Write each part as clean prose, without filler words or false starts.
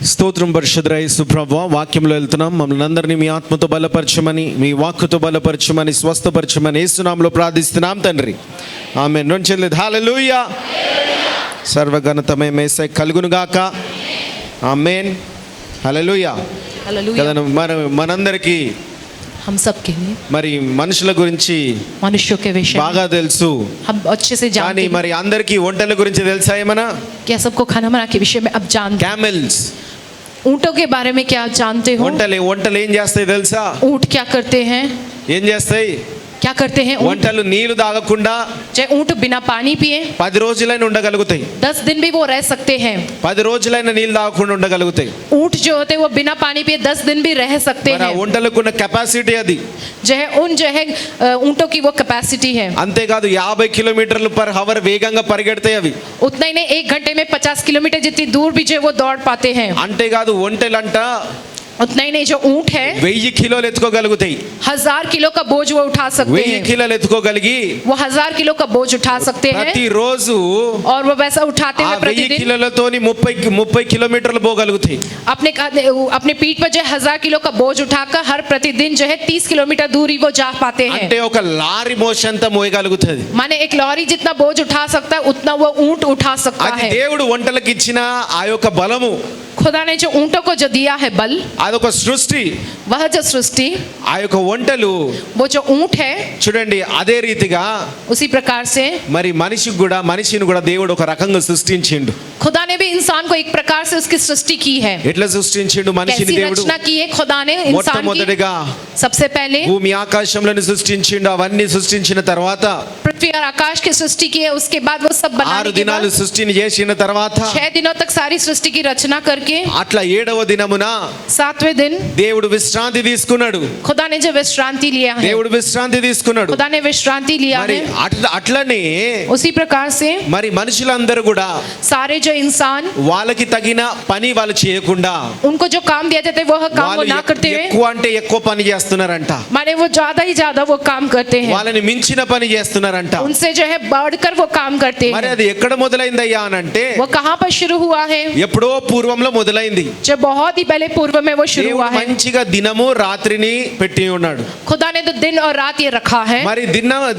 స్తోత్రం పరిశుద్ధ యేసు ప్రభువా, వాక్యంలో వెళ్తున్నాం. మమ్మల్ని అందరినీ మీ ఆత్మతో బలపరచమని, మీ వాక్కుతో బలపరచమని, స్వస్థపరచమని యేసు నామములో ప్రార్థిస్తున్నాం తండ్రి. ఆమేన్. నొంచెల్లేదు. హల్లెలూయా. సర్వఘనతమే యేసయ్య కలుగును గాక. ఆమేన్. హల్లెలూయా. हालेलुया। మనందరికీ हम सब के लिए మరి మనుషుల గురించి मनुष्यों के विषय బాగా తెలుసు, हम अच्छे से కానీ जानते हैं। మరి అందరికీ ఒంటెల గురించి తెలుసా ఏమన్నా? क्या सबको खाना बना के विषय में अब जानते हैं? క్యామెల్స్. ऊंटों के बारे में क्या जानते हो? ఒంటెలు ఏం చేస్తాయి తెలుసా? ऊंट क्या करते हैं? ఏం చేస్తాయి? क्या करते हैं ऊंट? ఒంటెలు నీళ్లు తాగకుండా चाहे ऊंट बिना पानी पिए 10 రోజులైనా ఉండగలుగుతాయి. 10 दिन भी वो रह सकते हैं। 10 రోజులైనా నీళ్లు తాగకుండా ఉండగలుగుతాయి. ऊंट जो होते हैं वो बिना पानी पिए 10 दिन भी रह सकते మరి ఆ हैं। ఒంటెలకున్న కెపాసిటీ అది. जो है ऊंटों की वो कैपेसिटी है। అంతేకాదు 50 కిలోమీటర్లు పర్ అవర్ వేగంగా పరిగెడతాయి అవి. उतना ही नहीं, 1 घंटे में 50 किलोमीटर जितनी दूर भी जो है वो दौड़ पाते हैं। అంతేకాదు ఒంటెలంట उतना ही नहीं, जो ऊंट है 1000 కిలోలు ఎత్తుకోగలుగుతాయి. 1000 किलो का बोझ वो उठा सकते 1000 हैं। కిలోలు ఎత్తుకోగలిగి वो 1000 किलो का बोझ उठा सकते हैं ప్రతిరోజు और वो वैसा उठाते ఆ हुए 1000 प्रतिदिन కిలోలతోని 30 కిలోమీటర్లు పోగలుగుతాయి. अपने पीठ पर जो है 1000 किलो का बोझ उठाकर हर प्रतिदिन जो है 30 किलोमीटर दूरी वो जा पाते हैं। అంటే ఒక లారీ మోషంత మోయగలుగుతది. माने एक लॉरी जितना बोझ उठा सकता है उतना वो ऊंट उठा सकता అది है। దేవుడు ఒంటెలకు ఇచ్చిన ఆ యొక్క బలము, खुदा ने जो ऊंटों को जो दिया है बल, అదొక సృష్టి. वह जो सृष्टि, ఆ యొక్క ఒంటెలు वो जो ऊंट है, చూడండి అదే రీతిగా उसी प्रकार से మరి మనిషిని కూడా దేవుడు ఒక రకంగా సృష్టించిండు. खुदा ने भी इंसान को एक प्रकार से उसकी सृष्टि की है। ఎట్లా సృష్టించిండు మనిషిని कैसी దేవుడు? रचना की है खुदा ने इंसान की? మొట్టమొదటిగా सबसे पहले భూమి ఆకాశంలను సృష్టించిండు. అవన్నీ సృష్టించిన తర్వాత पृथ्वी और आकाश की सृष्टि की है। उसके बाद वो सब 6 बनाने के దినాలు बाद సృష్టిని చేసిన తర్వాత 6 दिनों तक सारी सृष्टि की रचना करके అట్లా 7వ దినమున 7वें दिन దేవుడు విశ్రాంతి తీసుకున్నాడు. खुदा ने जो विश्रांति लिया है, దేవుడు విశ్రాంతి తీసుకున్నాడు. खुदा ने विश्रांति लिया మరి है। అట్లనే उसी प्रकार से మరి మనుషులందరూ కూడా सारे जो इंसान, వాళ్ళకి తగిన పని వాళ్ళు చేయకుండా उनको जो काम दिया जाता है वह काम वो వాళ్ళు ना करते हुए, ఎక్కువ అంటే ఎక్కువ పని చేస్తున్నారంట. माने वो ज्यादा ही ज्यादा वो काम करते हैं, వాళ్ళని మించిన పని చేస్తున్నారంట. उनसे जो है बढ़कर वो काम करते మరి हैं। అది ఎక్కడ మొదలైందయ్యా అనంటే वो कहाँ पर शुरू हुआ है? ఎప్పుడో పూర్వంలో మొదలైంది. जो बहुत ही पहले पूर्व में वो शुरू దేవుడు हुआ है। మంచిగా దినము రాత్రిని పెట్టి ఉన్నాడు. खुदा ने तो दिन और रात ये रखा है। మరి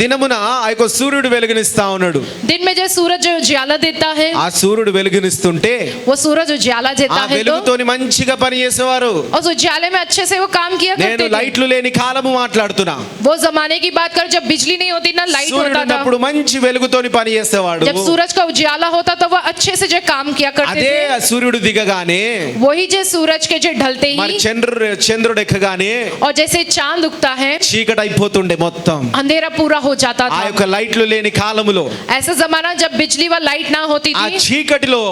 దినమున ఆ యొక్క సూర్యుడు వెలుగునిస్తా ఉన్నాడు. दिन में जो सूरज जो ज्वाला देता है, ఆ సూర్యుడు వెలుగునిస్తుంటే वो सूरज जो ज्वाला ఆ देता है तो వెలుగుతోని మంచిగా పని చేసేవారు. और उस ज्वाले में अच्छे से वो काम किया నేను करते थे। లైట్లు లేని కాలము మాట్లాడుతున్నా. वो जमाने की बात कर जब बिजली नहीं होती ना, लाइट సూర్యుడు होता था। ఉన్నప్పుడు మంచి వెలుగుతోని పని చేసేవాడు. जब सूरज का उजाला होता तो वो अच्छे से जो काम किया करते అదే थे। ఆ సూర్యుడు దిగగానే वही जो सूरज के जो ढलते మరి ही చంద్రుడు ఎక్కగానే और जैसे चांद उगता है చీకటి అయిపోతుండే మొత్తం. अंधेरा पूरा हो जाता ఆ था। యొక్క లైట్లు లేని కాలములో ऐसा जमाना जब बिजली व लाइट ना होती ఆ थी, చీకటిలో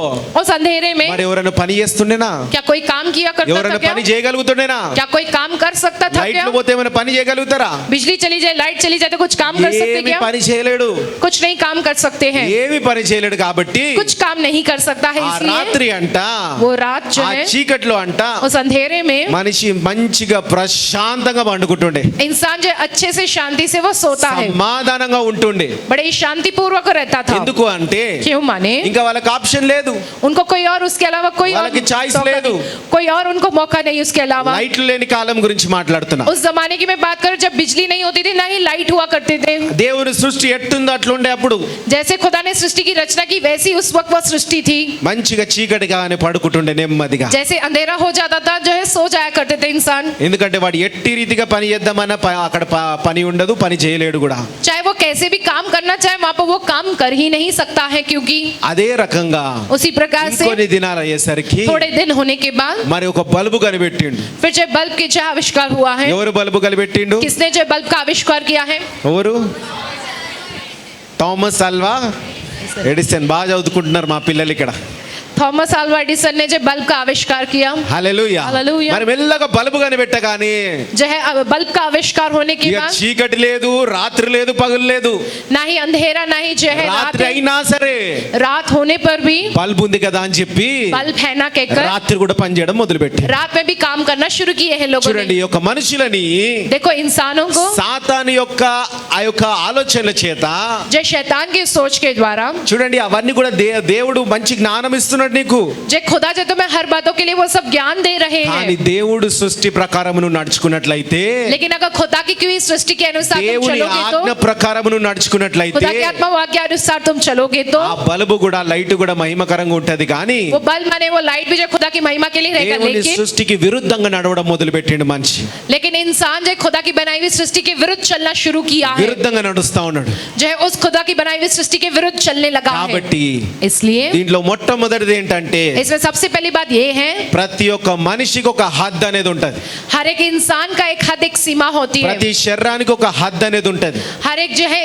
उस अंधेरे में మరి ఎవరైనా పని చేస్తుండేనా? क्या कोई काम किया करता था? ఎవరైనా क्या పని చేయగలుగుతుండేనా? क्या कोई काम कर सकता था? क्या లైట్లు పోతే ఏమైనా పని చేయగలుగుతారా? बिजली चली जाए, लाइट चली जाए तो कुछ काम कर सकते? ఏమి क्या పని చేయలేడు. कुछ नहीं काम कर सकते हैं। ఏమి పని చేయలేడు కాబట్టి कुछ काम नहीं कर सकता है, ఆ इसलिए రాత్రి అంట, वो रात जो ఆ है చీకట్లో అంట उस अंधेरे में మనిషి మంచిగా ప్రశాంతంగా పండుకుంటుండే, इंसान जो अच्छे से शांति से वो सोता है, సమాధానంగా ఉంటుండే. बड़े ही शांति पूर्वक रहता था। ఎందుకు అంటే क्यों? माने ఇంకా వాళ్ళకి ఆప్షన్ లేదు. उनको कोई और उसके अलावा कोई और వాళ్ళకి choice मौका లేదు. नहीं, कोई और उनको मौका नहीं उसके अलावा। లైట్లు లేని కాలం గురించి మాట్లాడుతున్నా. उस जमाने की मैं बात करूं जब बिजली नहीं होती थी, ना ही लाइट हुआ करते थे। దేవుని సృష్టి ఎట్టుందో అట్లుండే అప్పుడు. जैसे खुदा ने सृष्टि की रचना की वैसी उस वक्त वो सृष्टि थी। మంచిగా చీకటిగానే పడుకుంటుండే నెమ్మదిగా. जैसे अंधेरा हो जाता था जो है सो जाया करते थे इंसान। ఎందుకంటే వాడు ఎట్టి రీతిగా పని చేద్దామన్నా అక్కడ పని ఉండదు, పని చేయలేడు కూడా. चाहे वो कैसे भी काम करना चाहे वहां पर वो काम कर ही नहीं सकता है, क्योंकि అదే రకంగా उसी प्रकार से ఇంకొన్ని దినాలు అయ్యేసరికి थोड़े दिन होने के बाद మరి ఒక బల్బు కనిపెట్టిండు. फिर जो बल्ब की जो आविष्कार हुआ है, ఎవరు బల్బు కనిపెట్టిండు? किसने जो बल्ब का आविष्कार किया है? ఎవరు? Thomas Alva Edison. బాగా చదువుకుంటున్నారు మా పిల్లలు ఇక్కడ. थॉमस अल्वा एडिसन ने जो बल्ब का आविष्कार किया। హల్లెలూయా. హల్లెలూయా. మరి మెల్లగా బల్బు కనిపెట్టగానే जो है बल्ब का आविष्कार होने के ఇక बाद చీకటి లేదు, రాత్రి లేదు, పగలు లేదు. ना ही अंधेरा ना ही जो है रात రాత్రి है। అయినా సరే रात होने पर भी బల్బు ఉంది కదా అని చెప్పి बल्ब है ना कहकर రాత్రి కూడా పని చేయడం మొదలుపెట్టి. रात में भी काम करना शुरू किए हैं लोगों చూడండి, ने। ఈ యొక్క మనుషులని देखो इंसानों को సాతాను యొక్క ఆ యొక్క ఆలోచనల చేత जो शैतान की सोच के द्वारा, చూడండి అవన్నీ కూడా దేవుడు మంచి జ్ఞానం ఇస్తున్నాడు ఇస్తున్నాడు నీకు. जो खुदा जो तुम्हें हर बातों के लिए वो सब ज्ञान दे रहे కానీ हैं, దేవుడు సృష్టి ప్రకారం నువ్వు నడుచుకున్నట్లయితే, लेकिन अगर खुदा की की हुई सृष्टि के अनुसार तुम దేవుని चलोगे ఆజ్ఞ तो, ప్రకారం నువ్వు నడుచుకున్నట్లయితే, खुदा के आत्मा वाक्य अनुसार तुम चलोगे तो ఆ బల్బు కూడా లైట్ కూడా మహిమకరంగా ఉంటది. కానీ वो बल्ब माने वो लाइट भी जो खुदा की महिमा के लिए रहेगा, దేవుని సృష్టికి విరుద్ధంగా నడవడం మొదలు పెట్టిండు మనిషి. लेकिन इंसान जो खुदा की बनाई हुई सृष्टि के विरुद्ध चलना शुरू किया है, విరుద్ధంగా నడుస్తా ఉన్నాడు. जो है उस खुदा की बनाई हुई सृष्टि के विरुद्ध चलने लगा है. కాబట్టి इसलिए దీంట్లో మొట్టమొదటిది ఏంటంటే, इसमें सबसे पहली बात ये है, ప్రతి ఒక్క మనిషికి ఒక హద్దు అనేది ఉంటది. हर एक इंसान का एक हद, एक सीमा होती है. ప్రతి శరీరానికి ఒక హద్దు అనేది ఉంటది. हर एक जो है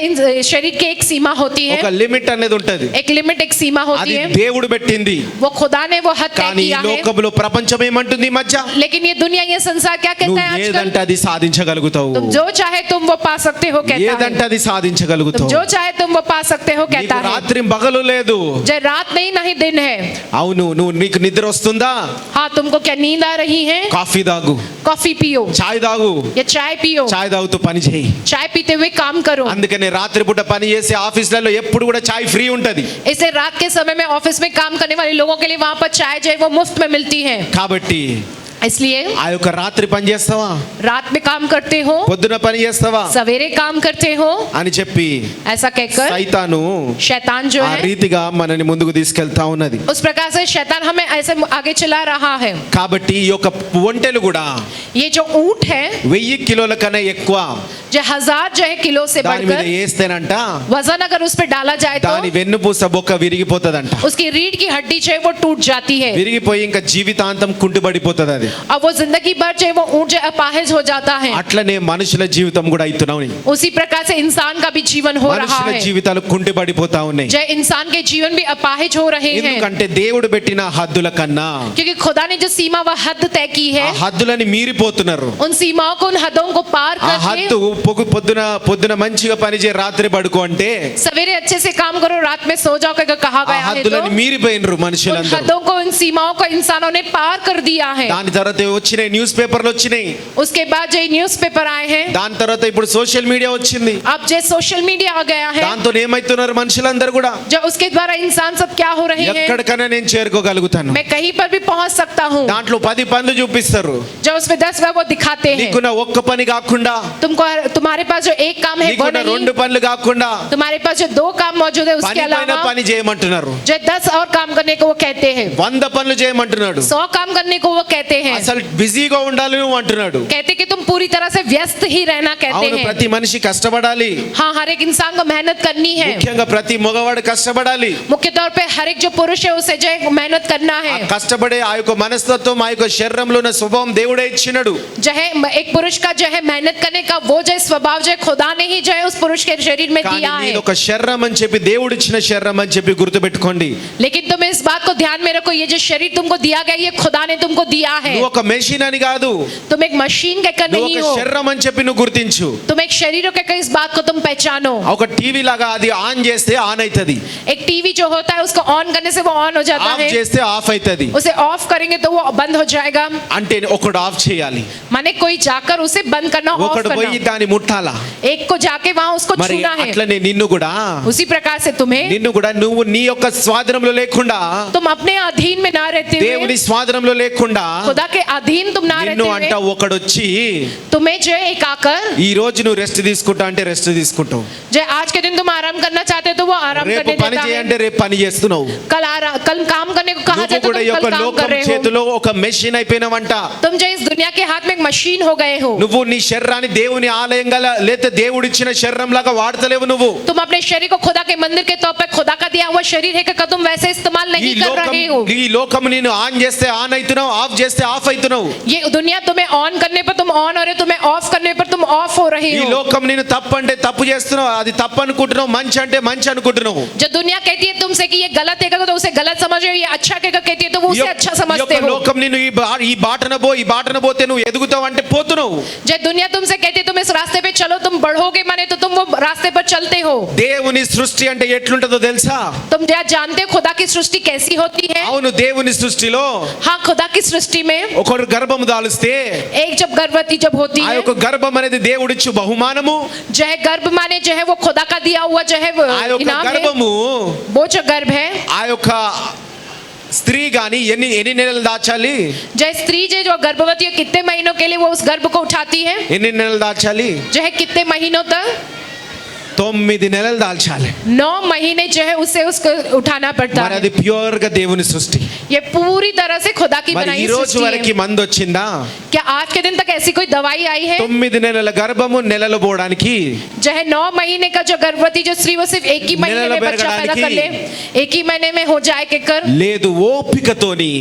शरीर की एक सीमा होती ఒక है, లిమిట్ అనేది ఉంటది. एक लिमिट, एक सीमा होती అది है. దేవుడు పెట్టింది. वो खुदा ने वो हद तय కానీ ఈ किया है. లోకంలో ప్రపంచం ఏమంటుంది ఈ మధ్య, लेकिन ये दुनिया, ये संसार क्या कहता నువ్వు है आजकल? ఏదంటే అది సాధించగలుగుతావు, तुम जो चाहे तुम वो पा सकते हो कहता है. ఏదంటే అది तुम సాధించగలుగుతావు. जो चाहे तुम वो पा सकते हो कहता నీకు है. రాత్రి పగలు లేదు. जो रात नहीं नहीं दिन है. అవును, నీకు నిద్ర వస్తుందా? हाँ, तुमको क्या नींद आ रही है? కాఫీ తాగు, कॉफी पियो చాయ్ తాగు, या चाय पियो. చాయ్ తాగుతూ పని చేయి. चाय पीते हुए काम करो. అందుకనే రాత్రిపూట పని చేసే ఆఫీసులలో ఎప్పుడు కూడా చాయ్ ఫ్రీ ఉంటది. इसे रात के समय में ऑफिस में काम करने वाले लोगों के लिए वहां पर चाय जो है वो मुफ्त में मिलती है. కాబట్టి इसलिए ఆ యొక్క రాత్రి పని చేస్తావా, रात में काम करते हो, పొద్దున పని చేస్తావా सवेरे काम करते हो, అని చెప్పి ऐसा कहकर సైతాను शैतान जो ఆ है రీతిగా మనని ముందుకు తీసుకెళ్తా ఉన్నది. उस प्रकार से शैतान हमें ऐसे आगे चला रहा है. కాబట్టి ఈ యొక్క ఒంటెలు కూడా ये जो ऊंट है 1000 కిలోల కన్నా ఎక్కువ जो 1000 जो है किलो से దాని మీద बढ़कर వేస్తేనంట वजन अगर उस पर डाला जाए దాని तो వెన్నుపూస బొక్క విరిగిపోతుందంట. उसकी रीढ़ की हड्डी जो है वो टूट जाती है విరిగిపోయి ఇంకా జీవితాంతం కుంటుబడిపోతుంది అది. और वो जिंदगी भर जो है वो ऊंट जो है अपाहिज हो जाता है. అట్లనే మనుషుల జీవితం కూడా అవుతున్నాయి. उसी प्रकार से इंसान का भी जीवन हो रहा మనుషుల है. జీవితాలు కుంటుబడిపోతా ఉన్నాయి. जो इंसान के जीवन भी अपाहिज हो रहे हैं, ఎందుకంటే దేవుడు పెట్టిన హద్దుల కన్నా क्योंकि खुदा ने जो सीमा व हद तय की ఆ है, హద్దులని మీరిపోతున్నారు. उन सीमाओं को, उन हदों को पार ఆ करके హద్దు పొద్దున మంచిగా పనిచే రాత్రి పడుకో అంటే सवेरे अच्छे से काम करो, रात में सो जाओ करके कहा ఆ गया है. तो హద్దులని మీరిపోయినరు उन మనుషులందరూ. हदों को, इन सीमाओं को इंसानों ने पार कर दिया है. దాని తర్వాత వచ్చినాయి న్యూస్ పేపర్లు వచ్చినాయి. उसके बाद जो न्यूज पेपर आए हैं, దాని తర్వాత ఇప్పుడు సోషల్ మీడియా వచ్చింది. अब जो सोशल मीडिया आ गया है, దాంతో ఏమైతున్నారు మనుషులందరూ కూడా, जो उसके द्वारा इंसान सब क्या हो रहे हैं, ఎక్కడికైనా నేను చేరుకోగలుగుతాను. मैं कहीं पर भी पहुंच सकता हूँ. దాంట్లో 10 పనులు చూపిస్తారు. जो उसमें 10 बार वो दिखाते हैं. నీకున్న ఒక్క పని కాకుండా, तुमको, तुम्हारे पास जो एक काम है वो నీకున్న नहीं, 2 పనులు కాకుండా तुम्हारे पास जो 2 काम मौजूद है उसके పని పైన अलावा పని చేయమంటున్నారు. जो 10 और काम करने को वो कहते हैं. 100 పనులు చేయమంటున్నాడు. 100 काम करने को वो कहते हैं. అసలు బిజీగా ఉండాలి నువ్వు అంటున్నాడు. कहते कि तुम पूरी तरह से व्यस्त ही रहना कहते అవును, हैं. ప్రతి మనిషి కష్టపడాలి. हाँ, हर एक इंसान को मेहनत करनी है. ముఖ్యంగా ప్రతి మగవాడు కష్టపడాలి. मुख्य तौर पे हर एक जो पुरुष है उसे जो है मेहनत करना ఆ है. కష్టపడే ఆ యొక్క మనస్తత్వం, ఆ యొక్క శరీరంలో ఉన్న స్వభావం దేవుడే ఇచ్చినాడు. जो है एक पुरुष का जो है मेहनत करने का वो जो है स्वभाव जो है खुदा ने ही जो है उस पुरुष के शरीर में కానీ दिया है. నేను ఒక శరీరం అని చెప్పి దేవుడు ఇచ్చిన శరీరం అని చెప్పి గుర్తుపెట్టుకోండి. लेकिन तुम इस बात को ध्यान में रखो, ये जो शरीर तुमको दिया गया ये खुदा ने तुमको दिया है. నువ్వు ఒక మెషిన్ అని కాదు, तुम एक मशीन कहकर నువ్వు नहीं ఒక हो, శరీరం అని చెప్పి నువ్వు గుర్తించు. तुम एक शरीर कहकर इस बात को तुम पहचानो. ఒక టీవీ లాగా అది ఆన్ చేస్తే ఆన్ అవుతుంది, एक टीवी जो होता है उसको ऑन करने से वो ऑन हो जाता ఆఫ్ है, చేస్తే ఆఫ్ అవుతుంది. उसे ऑफ करेंगे तो वो बंद हो जाएगा. అంటే ఒకడు ఆఫ్ చేయాలి, माने कोई जाकर उसे बंद करना, ऑफ ఒకడు పోయి करना, దాన్ని ముట్టాలా. एक को जाके वहां उसको మరి छूना है. అట్లనే నిన్ను కూడా उसी प्रकार से तुम्हें, నువ్వు నీ యొక్క స్వాధీనంలో లేకుండా, तुम अपने अधीन में ना रहते हुए, దేవుని స్వాధీనంలో లేకుండా खुदा के अधीन तुम ना నిన్ను रहते అంట हुए, ఒకడు వచ్చి तुम्हें जो है एक आकर, ఈ రోజు నువ్వు రెస్ట్ తీసుకుంటా అంటే రెస్ట్ తీసుకుంటావు, जो आज के दिन तुम आराम करना चाहते हो तो वो आराम రేపు करने పని देता है. చేయంటే రేపు పని చేస్తున్నావు. कल काम करने को कहा నువ్వు जाए तो కూడా ఈ तुम యొక్క कल काम లోకం कर रहे हो. చేతిలో ఒక మెషిన్ అయిపోయినావంట. तुम जो इस दुनिया के हाथ में एक मशीन हो गए हो. నువ్వు నీ శరీరాన్ని దేవుని ఆలయంగా లేతే దేవుడిచ్చిన శరీరం లాగా వాడతలేవు. నువ్వు तुम अपने शरीर को खुदा के मंदिर के तौर पर खुदा का दिया हुआ शरीर है कि तुम वैसे इस्तेमाल ఈ नहीं कर रहे हो. లోకం నేను ఆన్ చేస్తే ఆన్ అవుతున్నావు, ఆఫ్ చేస్తే ఆఫ్ అవుతున్నావు. ये दुनिया तुम्हें ऑन करने पर तुम ऑन हो रहे हो, तुम्हें ऑफ करने पर तुम ऑफ हो रहे ఈ हो. లోకం నేను తప్పు అంటే తప్పు చేస్తున్నావు, అది తప్పు అనుకుంటున్నావు, మంచి అంటే మంచి అనుకుంటున్నావు. जो दुनिया कहती है तुमसे कि ये गलत है तो उसे गलत समझ रहे हो, ये अच्छा कहती है तो वो ఈ उसे యొక్క- अच्छा ఈ समझते యొక్క हो. లోకం నేను ఈ బాటన పోతే నువ్వు ఎదుగుతావు అంటే పోతున్నావు. जो दुनिया तुमसे कहती है तुम इस रास्ते पे चलो, तुम बढ़ोगे माने तो तुम वो रास्ते पर चलते हो. దేవుని సృష్టి అంటే ఎట్లుంటదో తెలుసా? तुम क्या जानते हो खुदा की सृष्टि कैसी होती है? అవును, దేవుని సృష్టిలో हाँ, खुदा की सृष्टि में ఒకరు గర్భం దాలిస్తే एक जब गर्भवती जब होती ఆ है, యొక్క గర్భం అనేది దేవుడిచ్చు బహుమానము. जो है गर्भ माने जो है वो खुदा का दिया हुआ जो है वो ఆ యొక్క इनाम है. గర్భము वो जो गर्भ है ఆ యొక్క స్త్రీ గాని ఎన్ని ఎన్ని నెలలు దాచాలి? जो स्त्री जो गर्भवती है कितने महीनों के लिए वो उस गर्भ को उठाती है? ఎన్ని నెలలు దాచాలి? जो है कितने महीनों तक? 9 నెలలు దాల్చాలి. 9 महीने जो है उसे उसको उठाना पड़ता మరి है. అది ప్యూర్ గా దేవుని సృష్టి. ये पूरी तरह से खुदा की మరి ఈ बनाई రోజు सृष्टि వరకు है. మందు వచ్చిందా? क्या आज के दिन तक ऐसी कोई दवाई आई है? 9 నెలల గర్భము నెలలు పోవడానికి, जो है 9 महीने का जो गर्भवती जो स्त्री वो सिर्फ एक ही महीने నెలలు में बच्चा पैदा कर ले, एक ही महीने में हो जाए के कर లేదు ఓపికతోని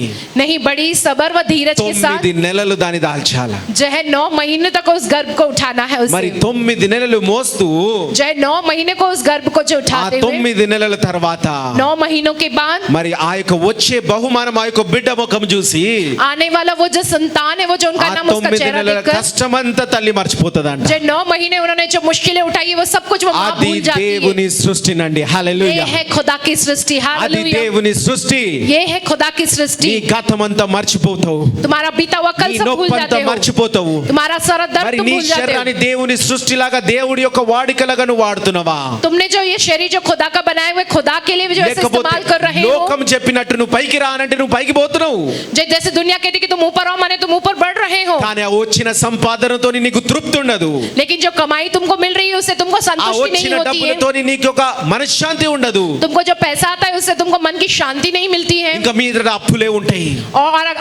नहीं, बड़ी सबर व धीरज के साथ 9 నెలలు దాన్ని దాల్చాల. जो है 9 महीने तक उस गर्भ को उठाना है మరి उसे. 9 నెలలు మోస్తూ जो है 9 महीने को उस गर्भ को जो ఆ उठाते हुए 9 నెలల తర్వాత 9 महीनों के बाद మరి ఆ యొక్క వచ్చే బహుమానం ఆ యొక్క బిడ్డ ముఖం చూసి आने वाला वो जो संतान है वो जो उनका ఆ नाम उसका 9 चेहरा నెలల देखकर కష్టమంతా తల్లి మర్చిపోతుందంట. जो 9 महीने उन्होंने जो मुश्किलें उठाई है वो सब कुछ वो माँ అది भूल जाती है. దేవుని సృష్టినండి. ये హల్లెలూయా. है खुदा की सृष्टि. అది हालेलुया. దేవుని సృష్టి. ये है खुदा की నీ सृष्टि. గతమంతా మర్చిపోతావు, तुम्हारा बीता हुआ कल నీ सब भूल నొప్పంతా जाते हो. మర్చిపోతావు. तुम्हारा सर दर्द మరి तुम నీ भूल जाते हो. శరీరాన్ని దేవుని సృష్టిలాగా దేవుడి యొక్క వాడికలాగా నువ్వు వాడుతున్నావా? तुमने जो ये शरीर जो खुदा का बनाए हुए खुदा के लिए भी जो ऐसे లేకపోతే इस्तेमाल कर रहे हो. లోకం చెప్పినట్టు నువ్వు పైకి రానంటే నువ్వు పైకి పోతున్నావు. जैसे दुनिया कहती कि तुम ऊपर आओ माने तुम ऊपर बढ़ रहे हो. కానీ ఆ వచ్చిన సంపాదనతో నీకు తృప్తి ఉండదు. लेकिन जो कमाई तुमको मिल रही है उससे तुमको ఆ संतुष्टि नहीं వచ్చిన होती है. డబ్బులతో నీకు ఒక మనశ్శాంతి ఉండదు. तुमको जो पैसा आता है उससे तुमको मन की शांति नहीं मिलती है. ఇంకా మీద అప్పులే ఉంటాయి.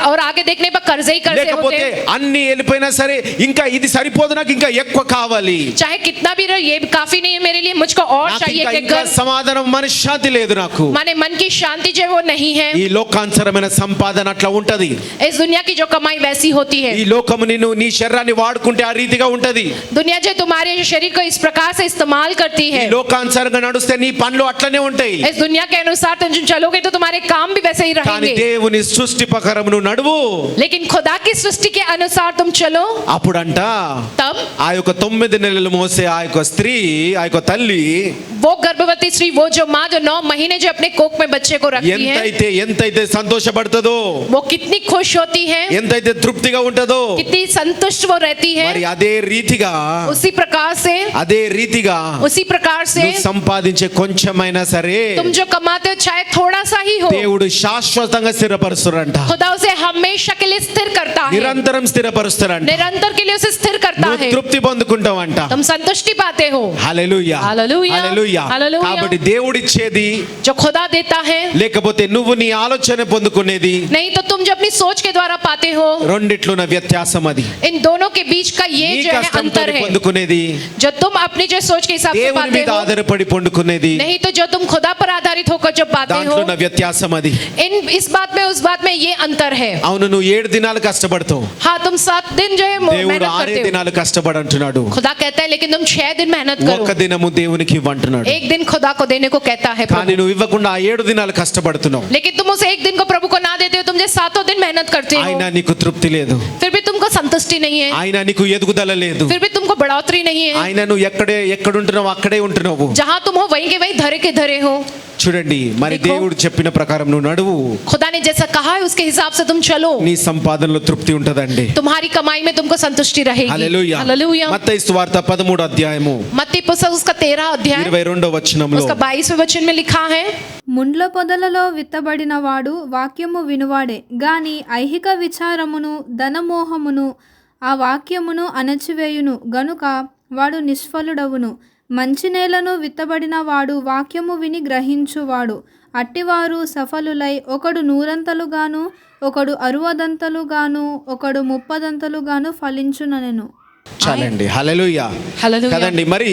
और आगे देखने पर कर्जे ही कर्जे होते లేకపోతే हैं. అన్ని వెళ్ళిపోయినా సరే ఇంకా ఇది సరిపోదు, నాకు ఇంకా ఎక్కువ కావాలి, चाहे कितना भी रहे ये काफी नहीं है मेरे लिए, मुझको और నాకు चाहिए ఇంకా के ఇంకా कर సమాధానం మనశ్శాంతి లేదు నాకు. माने मन की शांति जो है वो नहीं है. ఈ లోకాంతరమైన సంపాదన అట్లా ఉంటది. इस दुनिया की जो कमाई वैसी होती है. ఈ లోకము నిన్ను నీ శరీరాన్ని వాడుకుంటే ఆ రీతిగా ఉంటది. दुनिया जो तुम्हारे शरीर को इस प्रकार से इस्तेमाल करती ఈ है. లోకానుసారంగా నడుస్తే నీ పనులు అట్లనే ఉంటాయి. इस दुनिया के अनुसार तुम चलोगे तो तुम्हारे काम भी वैसे ही కానీ रहेंगे. దేవుని సృష్టి ప్రకారం నువ్వు నడువు. लेकिन खुदा की सृष्टि के अनुसार तुम चलो అప్పుడంట तब ఆ యొక్క 9 నెలలు మోసే ఆ యొక్క స్త్రీ, ఆ యొక్క తల్లి वो गर्भवती स्त्री, वो जो माँ जो 9 महीने जो अपने कोख में बच्चे को रखती है ఎంతైతే సంతోషపడుతుందో, वो कितनी खुश होती है, ఎంతైతే తృప్తిగా ఉంటుందో, कितनी संतुष्ट वो रहती है. మరి అదే రీతిగా उसी प्रकार से నువ్వు సంపాదించే కొంచెమైనా సరే तुम जो कमाते हो चाहे थोड़ा सा ही हो, దేవుడు శాశ్వతంగా స్థిరపరుస్తారంట. खुदा उसे हमेशा के लिए स्थिर करता है. నిరంతరం స్థిరపరుస్తారంట. निरंतर के लिए उसे स्थिर करता నువ్వు है. తృప్తి పొందుకుంటావంట. तुम संतुष्टि पाते हो. హల్లెలూయా. హల్లెలూయా. హల్లెలూయా. హల్లెలూయా. కాబట్టి దేవుడిచ్చేది जो खुदा देता है, లేకపోతే నువ్వు నీ ఆలోచన పొందుకునేది, नहीं तो तुम जो अपनी सोच के द्वारा पाते हो, రెండిట్లున్న వ్యత్యాసం అది. इन दोनों के बीच का ये నీ जो है కష్టంతో अंतर है. పొందుకునేది, जो तुम अपनी जो सोच के हिसाब से దేవుని पाते మీద हो, ఆధారపడి పొందుకునేది, नहीं तो जो तुम खुदा पर आधारित होकर जो पाते हो, దాంట్లో ఉన్న వ్యత్యాసం అది. इस बात में उस बात में ये अंतर है. అవును, నువ్వు 7 దినాలు కష్టపడతావు, हाँ, तुम 7 दिन जो है దేవుడు मेहनत 6 करते हो. దినాలు కష్టపడంటున్నాడు. खुदा कहता है लेकिन तुम 6 दिन मेहनत करो. ఒక్క దినము దేవునికి ఇవ్వంటున్నాడు. एक दिन खुदा को देने को कहता है కానీ प्रभु. నువ్వు ఇవ్వకుండా ఆ 7 దినాలు కష్టపడుతున్నావు. लेकिन तुम उस एक दिन को प्रभु को ना देते हो, तुम जो 7 दिन मेहनत करते అయినా हो, నీకు తృప్తి లేదు, फिर भी तुमको संतुष्टि नहीं है, అయినా నీకు ఎదుగుదల లేదు, फिर भी तुमको बढ़ोतरी नहीं है. అయినా నువ్వు ఎక్కడుంటున్నావు అక్కడే ఉంటున్నావు. जहाँ तुम हो वहीं के वहीं धरे के धरे हो. చూడండి, మరి देखो, దేవుడు చెప్పిన ప్రకారం నువ్వు నడువు, खुदा ने जैसा कहा है उसके हिसाब से तुम चलो, నీ సంపాదనలో తృప్తి ఉంటదండి. तुम्हारी कमाई में तुमको संतुष्टि रहेगी. హల్లెలూయా. हालेलुया. మత్తయి సువార్త 13వ అధ్యాయము मत्ती पुस्तक उसका 13 अध्याय 22వ వచనంలో उसका 22वें वचन में लिखा है, ముండ్ల పొదలలో విత్తబడిన వాడు వాక్యము వినువాడే గాని ఐహిక విచారమును ధనమోహమును ఆ వాక్యమును అణచివేయును గనుక వాడు నిష్ఫలుడవును. మంచి నేలను విత్తబడిన వాడు వాక్యము విని గ్రహించువాడు. అట్టివారు సఫలులై ఒకడు 100 ఒకడు 60 ఒకడు 30 ఫలించుననెను. చాలండి. హల్లెలూయా. हालेलुया. కదండి, మరి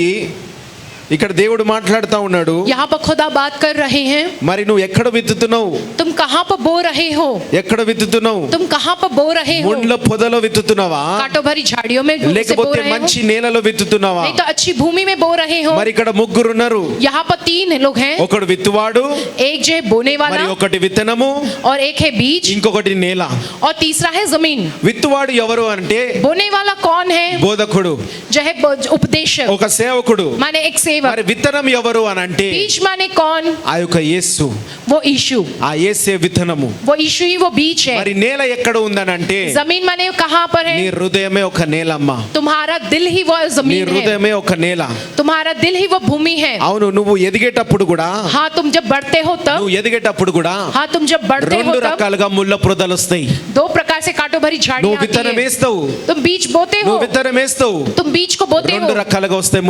ఇక్కడ దేవుడు మాట్లాడుతా ఉన్నాడు. यहाँ पर खुदा बात कर रहे हैं, మరి నువ్వు ఎక్కడ విత్తుతున్నావు? तुम कहाँ पर बो रहे हो, ఎక్కడ విత్తుతున్నావు? तुम कहाँ पर बो रहे हो, ముండ్ల పొదలో విత్తుతున్నావా, कांटों भरी झाड़ियों में से बो లేకపోతే रहे हो, మంచి నేలలో విత్తుతున్నావా? नहीं तो अच्छी भूमि में बो रहे हो. మరి ఇక్కడ ముగ్గురు ఉన్నారు. यहाँ पर 3 लोग हैं, ఒకడు విత్తువాడు, एक जो है बोने మరి वाला ఒకటి విత్తనము, और एक है बीज ఇంకొకటి నేల. और तीसरा है जमीन. విత్తువాడు ఎవరు అంటే बोने वाला कौन है? బోధకుడు, जो है उपदेशक, ఒక సేవకుడు, माने एक सेवक सेवक। మరి విత్తనం ఎవరు అని అంటే बीज माने कौन? ఆ యొక్క యేసు, वो यीशु, ఆ యేసే విత్తనము. वो यीशु ही वो बीज है। మరి నేల ఎక్కడ ఉందని అంటే जमीन माने कहाँ पर నీ है? హృదయమే ఒక నేలమ్మ, तुम्हारा दिल ही वो నీ जमीन है, హృదయమే ఒక నేల. तुम्हारा दिल ही वो भूमि है। అవును, నువ్వు ఎదిగేటప్పుడు కూడా, हाँ, तुम जब बढ़ते हो तब, నువ్వు ఎదిగేటప్పుడు కూడా हाँ तुम जब बढ़ते हो రెండు तब రకాలుగా ముళ్ళ పొదలు వస్తాయి. दो प्रकार से कांटों भरी झाड़ियां నువ్వు आती విత్తనం हैं। వేస్తావు, तुम बीज बोते हो, నువ్వు విత్తనం వేస్తావు, तुम बीज को बोते రెండు हो। రకాలుగా వస్తాయి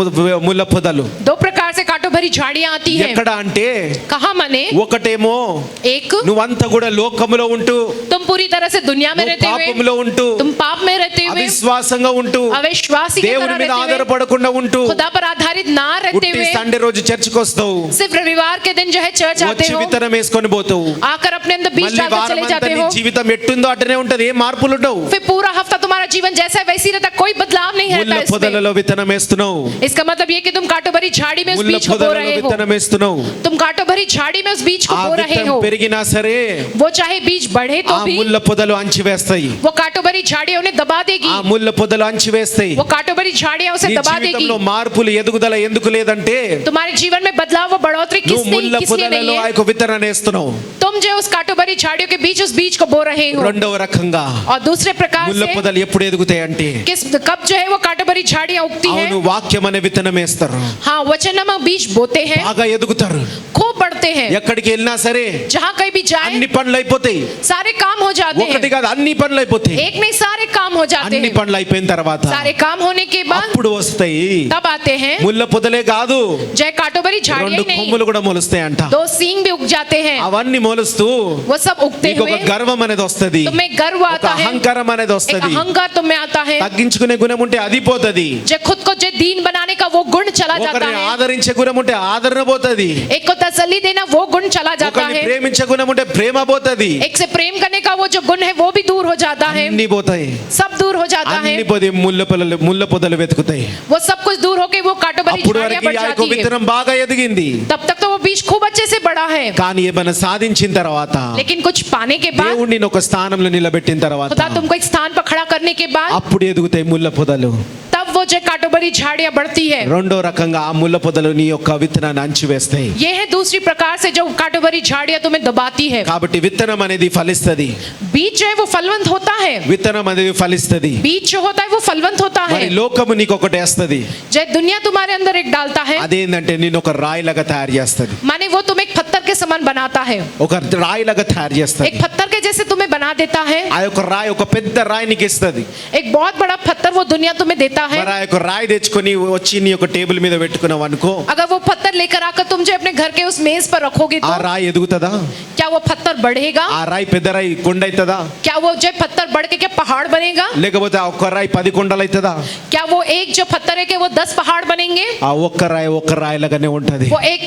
ముళ్ళ పొదలు. दो प्रकार से कांटों भरी झाड़ियां आती हैं। ఎక్కడ అంటే कहाँ माने? ఒకటేమో एक, నువ్వంతా కూడా లోకములో ఉంటూ, तुम पूरी तरह से दुनिया में నువ్వు रहते हुए, పాపములో ఉంటూ, तुम पाप में रहते हुए, అవిశ్వాసంగా ఉంటూ, अविश्वासी की దేవుని तरह మీద रहते हुए, ఆధారపడకుండా ఉంటూ, खुदा पर आधारित ना रहते ఉట్టి हुए, సండే రోజు చర్చికి వస్తావు, सिर्फ रविवार के दिन जो है चर्च आते వచ్చి हो, విత్తనం వేసుకొని పోతావు, आकर अपने अंदर बीज మళ్ళీ डालकर चले వారమంతా जाते నీ हो। జీవితం ఎట్టుందో అట్టనే ఉంటది, ఏ మార్పులు ఉండవు. फिर पूरा हफ्ता तुम्हारा जीवन जैसा है वैसी रहता, कोई बदलाव नहीं ముళ్ళ रहता इसमें। పొదలలో విత్తనం వేస్తున్నావు, इसका मतलब ये कि तुम कांटों भरी झाड़ी में उस ముళ్ళ बीज को बो పొదలలో रहे हो। విత్తనం వేస్తున్నావు. तुम कांटों भरी झाड़ी में उस बीज को ఆ बो रहे విత్తనం हो। పెరిగినా సరే वो चाहे बीज बढ़े तो ఆ भी ముళ్ళ పొదలు అంచివేస్తాయి, वो कांटों भरी झाड़ियां उन्हें दबा देगी। ఆ ముళ్ళ పొదలు అంచివేస్తాయి. वो कांटों भरी झाड़ियां उसे నీ दबा देगी। జీవితంలో మార్పులు ఎదుగుదల ఎందుకు లేదంటే तुम्हारे जीवन में बदलाव व बढ़ोतरी నువ్వు किस ముళ్ళ लिए పొదలలో नहीं ఆ है? యొక్క విత్తనాన్ని వేస్తున్నావు. तुम जो उस कांटों भरी झाड़ियों के बीच उस बीज को बो रहे हो। రెండవ రకంగా और दूसरे प्रकार ముళ్ళ से పొదలు ఎప్పుడు ఎదుగుతాయి అంటే किस कब जो है वो कांटों भरी झाड़ियां उगती అవును, हैं? వాక్యం అనే విత్తనం వేస్తారు, हाँ, वचन नामक बीज बोते हैं, బాగా ఎదుగుతారు. खूब बढ़ते हैं। ఎక్కడికి వెళ్ళినా సరే जहाँ कहीं भी जाए అన్ని పనులు అయిపోతాయి. सारे काम हो जाते ఒకటి हैं। కాదు, అన్ని పనులు అయిపోతాయి. एक नहीं, सारे काम हो जाते అన్ని हैं। పనులు అయిపోయిన తర్వాత सारे काम होने के बाद అప్పుడు వస్తాయి तब आते हैं ముళ్ళ పొదలే కాదు, जय कांटों भरी झाड़ियां రెండు ही नहीं, కొమ్ములు కూడా మొలుస్తాయి అంట. 2 सींग भी उग जाते हैं। అవన్నీ మొలుస్తూ वो सब उगते నీకు हुए ఒక గర్వం అనేది వస్తది, तुम्हें गर्व ఒక आता है, అహంకారం అనేది एक వస్తది. अहंकार तुम में आता है। తగ్గించుకునే గుణం ఉంటే అది పోతది, जो खुद को जो दीन बनाने का वो गुण चला जाता ఒకరిని है। ఆదరించే గుణం ఉంటే ఆదరణ పోతది, एक को तसल्ली देना वो गुण चला जाता ఒకరిని है। ప్రేమించే గుణం ఉంటే ప్రేమ పోతది. एक से प्रेम करने का वो जो गुण है वो भी दूर हो जाता है, అన్ని పోతాయి, सब दूर हो जाता है। అన్ని పోతే ముళ్ళ పొదలు వెతుకుతాయి. वो सब कुछ दूर होके वो कांटों भरी అప్పుడు झाड़ियां వరకు बढ़ ఆ యొక్క जाती है। విత్తనం బాగా ఎదిగింది, तब तक तो वो बीज खूब अच्छे से बढ़ा है, కానీ ఏమైనా సాధించిన తర్వాత, लेकिन कुछ पाने के बाद, దేవుడిని ఒక స్థానంలో నిలబెట్టిన తర్వాత खुदा तुमको एक स्थान पर खड़ा करने के बाद అప్పుడు ఎదుగుతాయి ముళ్ళ పొదలు. तब वो जो कांटों भरी झाड़ियां बढ़ती है। రెండో రకంగా ఆ ముళ్ళ పొదలు నీ యొక్క విత్తనాన్ని అంచివేస్తాయి. ये है दूसरी प्रकार से जो कांटों भरी झाड़ियां तुम्हें दबाती है। కాబట్టి విత్తనం అనేది ఫలిస్తది, बीज जो है वो फलवंत होता है, విత్తనం అనేది ఫలిస్తది. बीज जो होता है वो फलवंत होता है। మరి లోకము నీకు ఒకటి వేస్తది, जय दुनिया तुम्हारे अंदर एक डालता है, అదేంటంటే నేను ఒక రాయిలాగా తయారు చేస్తది, माने वो तुम्हें एक पत्थर के समान बनाता है, ఒక రాయిలాగా తయారు చేస్తది. एक पत्थर के जैसे तुम्हें बना देता है। ఆ యొక్క రాయి ఒక పెద్ద రాయి నీకు ఇస్తది. एक बहुत बड़ा पत्थर वो दुनिया तुम्हें देता है। మరి ఆ యొక్క రాయి తెచ్చుకొని వచ్చి నీ యొక్క టేబుల్ మీద పెట్టుకున్నావు అనుకో, अगर वो पत्थर लेकर आकर तुम जो अपने घर के उस मेज पर रखोगे ఆ तो రాయి ఎదుగుతుందా? क्या वो पत्थर बढ़ेगा? ఆ రాయి పెద్ద రాయి కొండ అవుతుందా? क्या वो जो पत्थर बढ़ के क्या पहाड़ बनेगा? లేకపోతే ఆ ఒక్క రాయి 10 కొండలు అవుతుందా? क्या वो एक जो पत्थर है कि वो 10 पहाड़ बनेंगे? ఆ ఒక్క రాయి లాగానే ఉంటది. वो एक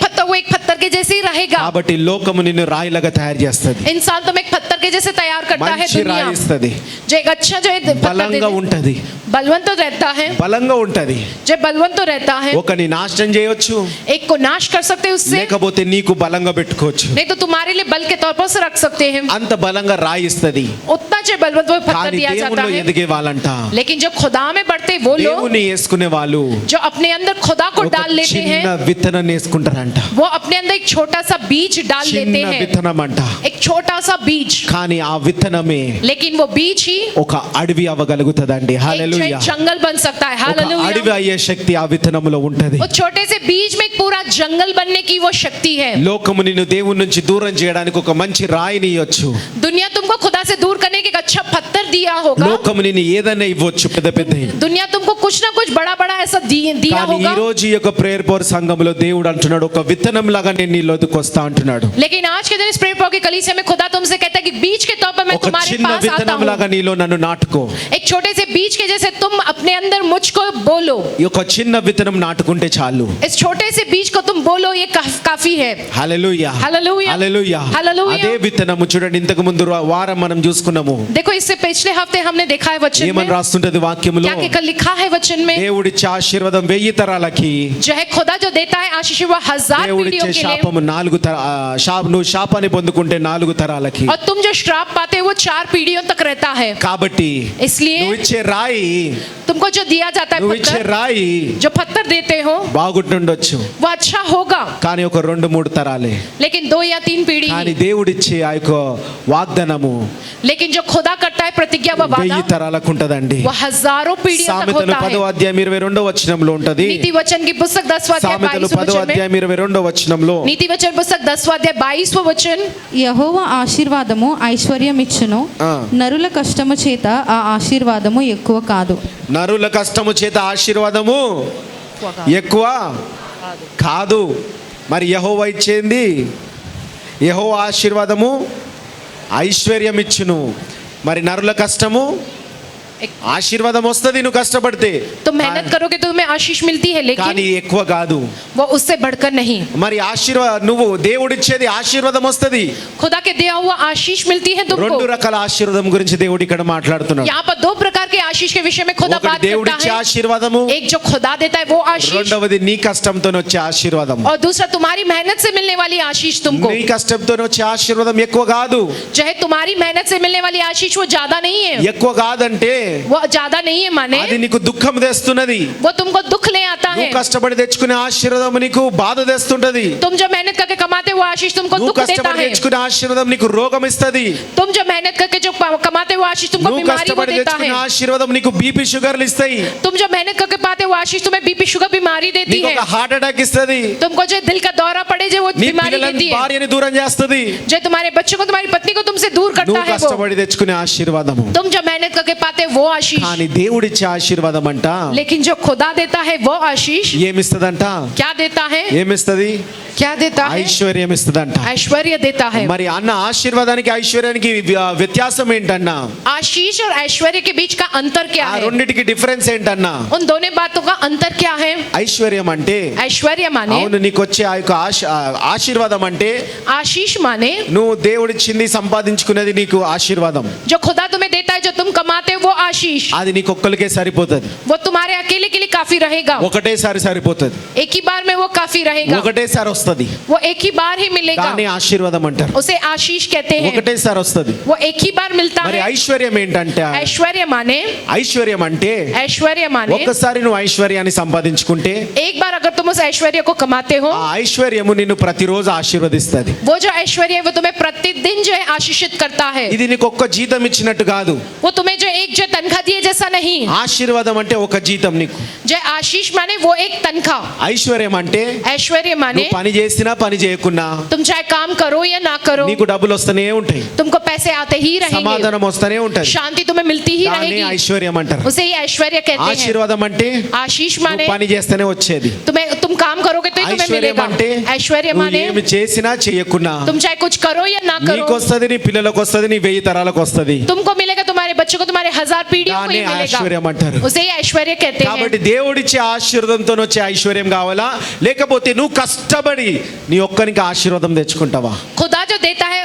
पत्थर के जैसे ही रहेगा। కాబట్టి లోకము నిన్ను రాయిలాగా తయారు చేస్తది, इंसान तुम्हें एक पत्थर के जैसे तैयार करता है। మంచి दुनिया రాయి ఇస్తది, जो एक अच्छा जो है पत्थर బలంగా दे- ఉంటది, बलवंत तो रहता है, బలంగా ఉంటది. जो बलवंत तो रहता है। ఒకని నాశనం చేయొచ్చు, एक को नाश कर सकते हैं उससे, లేకపోతే నీకు బలంగా పెట్టుకోవచ్చు. नहीं तो तुम्हारे लिए बल के तौर पर उसे रख सकते हैं। అంత బలంగా రాయి ఇస్తది. उतना जो बलवंत वो पत्थर కానీ दिया जाता దేవునిలో है। ఎదిగే వాళ్ళంట, लेकिन जो खुदा में बढ़ते वो लोग దేవుని వేసుకునే వాళ్ళు जो अपने अंदर खुदा को ఒక डाल लेते చిన్న हैं, విత్తనం వేసుకుంటారంట. वो अपने अंदर एक छोटा सा बीज डाल చిన్న देते हैं, విత్తనం అంట. एक छोटा सा बीज। కానీ ఆ విత్తనమే लेकिन वो बीज ही ఒక అడవి అవ్వగలుగుతదండి. एक जो హల్లెలూయా. एक जंगल बन सकता है। ఒక అడవి हालेलुया। అయ్యే శక్తి ఆ విత్తనములో ఉంటది. वो छोटे से बीज में एक पूरा जंगल बनने की वो शक्ति है। లోకము నిన్ను దేవుని నుంచి దూరం చేయడానికి ఒక మంచి రాయిని ఇవ్వచ్చు. दुनिया तुमको खुदा से दूर करने के एक अच्छा पत्थर दिया होगा। లోకము నిన్ను ఏదైనా ఇవ్వచ్చు, పెద్ద పెద్ద. दुनिया तुमको कुछ ना कुछ बड़ा बड़ा ऐसा दिया కానీ ఈ होगा। రోజు ఈ యొక్క ప్రేయర్ పవర్ సంఘంలో దేవుడు అంటున్నాడు, ఒక విత్తనం లాగా నేను నీ లోతుకు వస్తా అంటున్నాడు. लेकिन आज के दिन इस प्रेयर के कलीसिया में खुदा तुमसे कहता है कि बीज के तौर पर मैं ఒక तुम्हारे చిన్న पास आता విత్తనం हूँ। లాగా నీలో నన్ను నాటుకో. एक छोटे से बीज के जैसे तुम अपने अंदर मुझको बोलो। ఈ యొక్క చిన్న విత్తనం నాటుకుంటే చాలు. इस छोटे से बीज को तुम बोलो, ये काफी है। హల్లెలూయా, హల్లెలూయా, హల్లెలూయా. హల్లెలూయా. అదే విత్తనము చూడండి, ఇంతకు ముందు వారం మనం చూసుకున్నాము. देखो इससे पिछले हफ्ते हमने देखा है वचन ఏమని में రాస్తుంటది వాక్యములో? क्या क्या लिखा है वचन में, దేవుడిచ్చే ఆశీర్వాదం 1000 తరాలకి, जो है खुदा जो देता है आशीष वो 1000 पीढ़ियों దేవుడిచ్చే के लिए, శాపము 4 నువ్వు శాపాన్ని పొందుకుంటే 4 తరాలకి. और तुम जो श्राप पाते हो वो 4 पीढ़ियों तक रहता है। కాబట్టి इसलिए నువ్వు ఇచ్చే రాయి तुमको जो दिया जाता है నువ్వు ఇచ్చే पत्थर, రాయి जो पत्थर देते हो బాగుంటుండొచ్చు, वो अच्छा होगा, కానీ ఒక 2-3 తరాలే. लेकिन 2 या 3 पीढ़ी కానీ ही। దేవుడిచ్చే ఆ యొక్క వాగ్దానము लेकिन जो खुदा करता है प्रतिज्ञा व 1000 वादा, తరాలకు ఉంటదండి. वो हजारों पीढ़ियों तक సామెతలు होता 10వ है। అధ్యాయం 22వ వచనంలో ఉంటది. नीति वचन की पुस्तक 10वां अध्याय సామెతలు 22वां 10వ वचन में, అధ్యాయం 22వ వచనంలో नीति वचन पुस्तक 10वां अध्याय 22वां वचन, యెహోవా ఆశీర్వాదము ఐశ్వర్యం ఇచ్చును, ఆ. నరుల కష్టము చేత ఆ ఆశీర్వాదము ఎక్కువ కాదు. నరుల కష్టము చేత ఆశీర్వాదము ఎక్కువ కాదు. మరి యెహోవా ఇచ్చేంది, యెహోవా ఆశీర్వాదము ఐశ్వర్యం ఇచ్చును. మరి నరుల కష్టము ఆశీర్వాదం వస్తుంది నువ్వు కష్టపడితే, तुम मेहनत करोगे तो तुम्हें आशीष मिलती है, కానీ लेकिन ఎక్కువ కాదు. वो उससे बढ़कर नहीं। మరి నువ్వు దేవుడిచ్చేది ఆశీర్వాదం వస్తుంది. खुदा के दिया हुआ आशीष मिलती है 2 तुमको। రకాల ఆశీర్వాదం గురించి దేవుడు ఇక్కడ మాట్లాడుతున్నాడు. यहाँ पर 2 प्रकार के आशीष के विषय में खुदा ఒకటి बात करता దేవుడిచ్చే है। ఆశీర్వాదము, एक जो खुदा देता है वो आशीष, రెండవది నీ కష్టంతో వచ్చే ఆశీర్వాదం. और दूसरा तुम्हारी मेहनत से मिलने वाली आशीष तुमको। నీ కష్టంతో వచ్చే ఆశీర్వాదం ఎక్కువ కాదు. जो है तुम्हारी मेहनत से मिलने वाली आशीष वो ज्यादा नहीं है। ఎక్కువ కాదంటే वो ज्यादा नहीं है माने అది నీకు దుఃఖం తెస్తున్నది. वो तुमको दुख ले आता है। నువ్వు కష్టపడి తెచ్చుకునే ఆశీర్వాదం నీకు బాధ తెస్తుంటది. तुम जो मेहनत करके कमाते वो आशीष तुमको నువ్వు दुख देता కష్టపడి है। తెచ్చుకునే ఆశీర్వాదం నీకు రోగం ఇస్తది. तुम जो मेहनत करके जो कमाते वो आशीष तुमको నువ్వు बीमारी को కష్టపడి देता తెచ్చుకునే है। ఆశీర్వాదం నీకు బీపీ షుగర్లు ఇస్తాయి. तुम जो मेहनत करके पाते वो आशीष तुम्हें बीपी शुगर बीमारी देती నీకు है। ఒక హార్ట్ అటాక్ ఇస్తది. तुमको जो दिल का दौरा पड़े जो वो నీ बीमारी పిల్లలని देती है। భార్యని దూరం చేస్తది. जो तुम्हारे बच्चों को तुम्हारी पत्नी को तुमसे दूर करता నువ్వు है वो। కష్టపడి తెచ్చుకునే ఆశీర్వాదము. तुम जो मेहनत करके पाते वो आशीष, కానీ దేవుడిచ్చే ఆశీర్వాదం అంట लेकिन जो खुदा देता है वो आशीष ఏమిస్తదంట, क्या देता है? ఏమిస్తది, क्या देता है? ఐశ్వర్యం ఇస్తదంట. ऐश्वर्य देता है। మరి అన్న ఆశీర్వాదానికి ఐశ్వర్యానికి వ్యత్యాసం ఏంటన్నా, आशीष और ऐश्वर्य के बीच का अंतर क्या ఆ है? రెండిటికి డిఫరెన్స్ ఏంటన్నా. उन दोनों बातों का अंतर क्या है? ఐశ్వర్యం అంటే ऐश्वर्य माने, అవును నీకు వచ్చే ఆ యొక్క ఆశీర్వాదం అంటే आशीष माने నువ్వు దేవుడిచ్చింది సంపాదించుకునేది నీకు ఆశీర్వాదం. जो खुदा तुम्हें देता है, जो तुम कमाते हो वो आशीष, అది నీకు ఒక్కరికే సరిపోతుంది. वो तुम्हारे अकेले के लिए काफी रहेगा। ఒకటేసారి సరిపోతుంది, एक ही बार में वो काफी रहेगा, ఒకటేసారి వస్తుంది. वो एक ही बार ही मिलेगा। దాన్ని ఆశీర్వాదం అంటారు. उसे आशीष कहते हैं। ఒకటేసారి వస్తుంది. वो एक ही बार मिलता మరి है। ఐశ్వర్యం ఏంటంటే, ऐश्वर्य माने, ఐశ్వర్యం అంటే ऐश्वर्य माने ఒక్కసారి నువ్వు ఐశ్వర్యాన్ని సంపాదించుకుంటే एक बार अगर तुम उस ऐश्वर्य को कमाते हो, ఆ ఐశ్వర్యము నిన్ను ప్రతిరోజు ఆశీర్వదిస్తుంది. वो जो ऐश्वर्य है वो तुम्हें प्रतिदिन जो है आशीषित करता है। ఇది నీకు ఒక్క జీతం ఇచ్చినట్టు కాదు. वो तुम्हें जो एक जो तनख्वाह दिए जैसा नहीं। ఆశీర్వాదం అంటే ఒక జీతం నీకు. जो आशीष माने वो एक तनख्वाह। ఐశ్వర్యం అంటే ऐश्वर्य माने నువ్వు పని చేసినా పని చేయకున్నా तुम चाहे काम करो या ना करो, నీకు డబ్బులు వస్తూనే ఉంటాయి, तुमको पैसे आते ही रहेंगे, సమాధానం వస్తూనే ఉంటది. शांति तुम्हें मिलती ही దాన్ని रहेगी। ఐశ్వర్యం అంటారు. उसे ही ऐश्वर्य कहते हैं। ఆశీర్వాదం అంటే आशीष నువ్వు माने పని చేస్తేనే వచ్చేది. तुम काम करोगे तो ही तुम्हें ఐశ్వర్యం मिलेगा। అంటే ऐश्वर्य నువ్వు माने ఏమి చేసినా చేయకున్నా तुम चाहे कुछ करो या ना నీకు करो, వస్తుంది, నీ పిల్లలకు వస్తుంది, నీ 1000 తరాలకు వస్తుంది. तुमको मिलेगा, तुम्हारे बच्चों को, तुम्हारे 1000 पीढ़ियों को దాన్ని ही मिलेगा। ఐశ్వర్యం అంటారు. उसे ही ऐश्वर्य कहते కాబట్టి हैं। దేవుడిచ్చే ఆశీర్వాదంతో వచ్చే ఐశ్వర్యం కావాలా, లేకపోతే నువ్వు కష్టపడి నీ ఒక్కనికి ఆశీర్వాదం తెచ్చుకుంటావా? खुदा जो देता है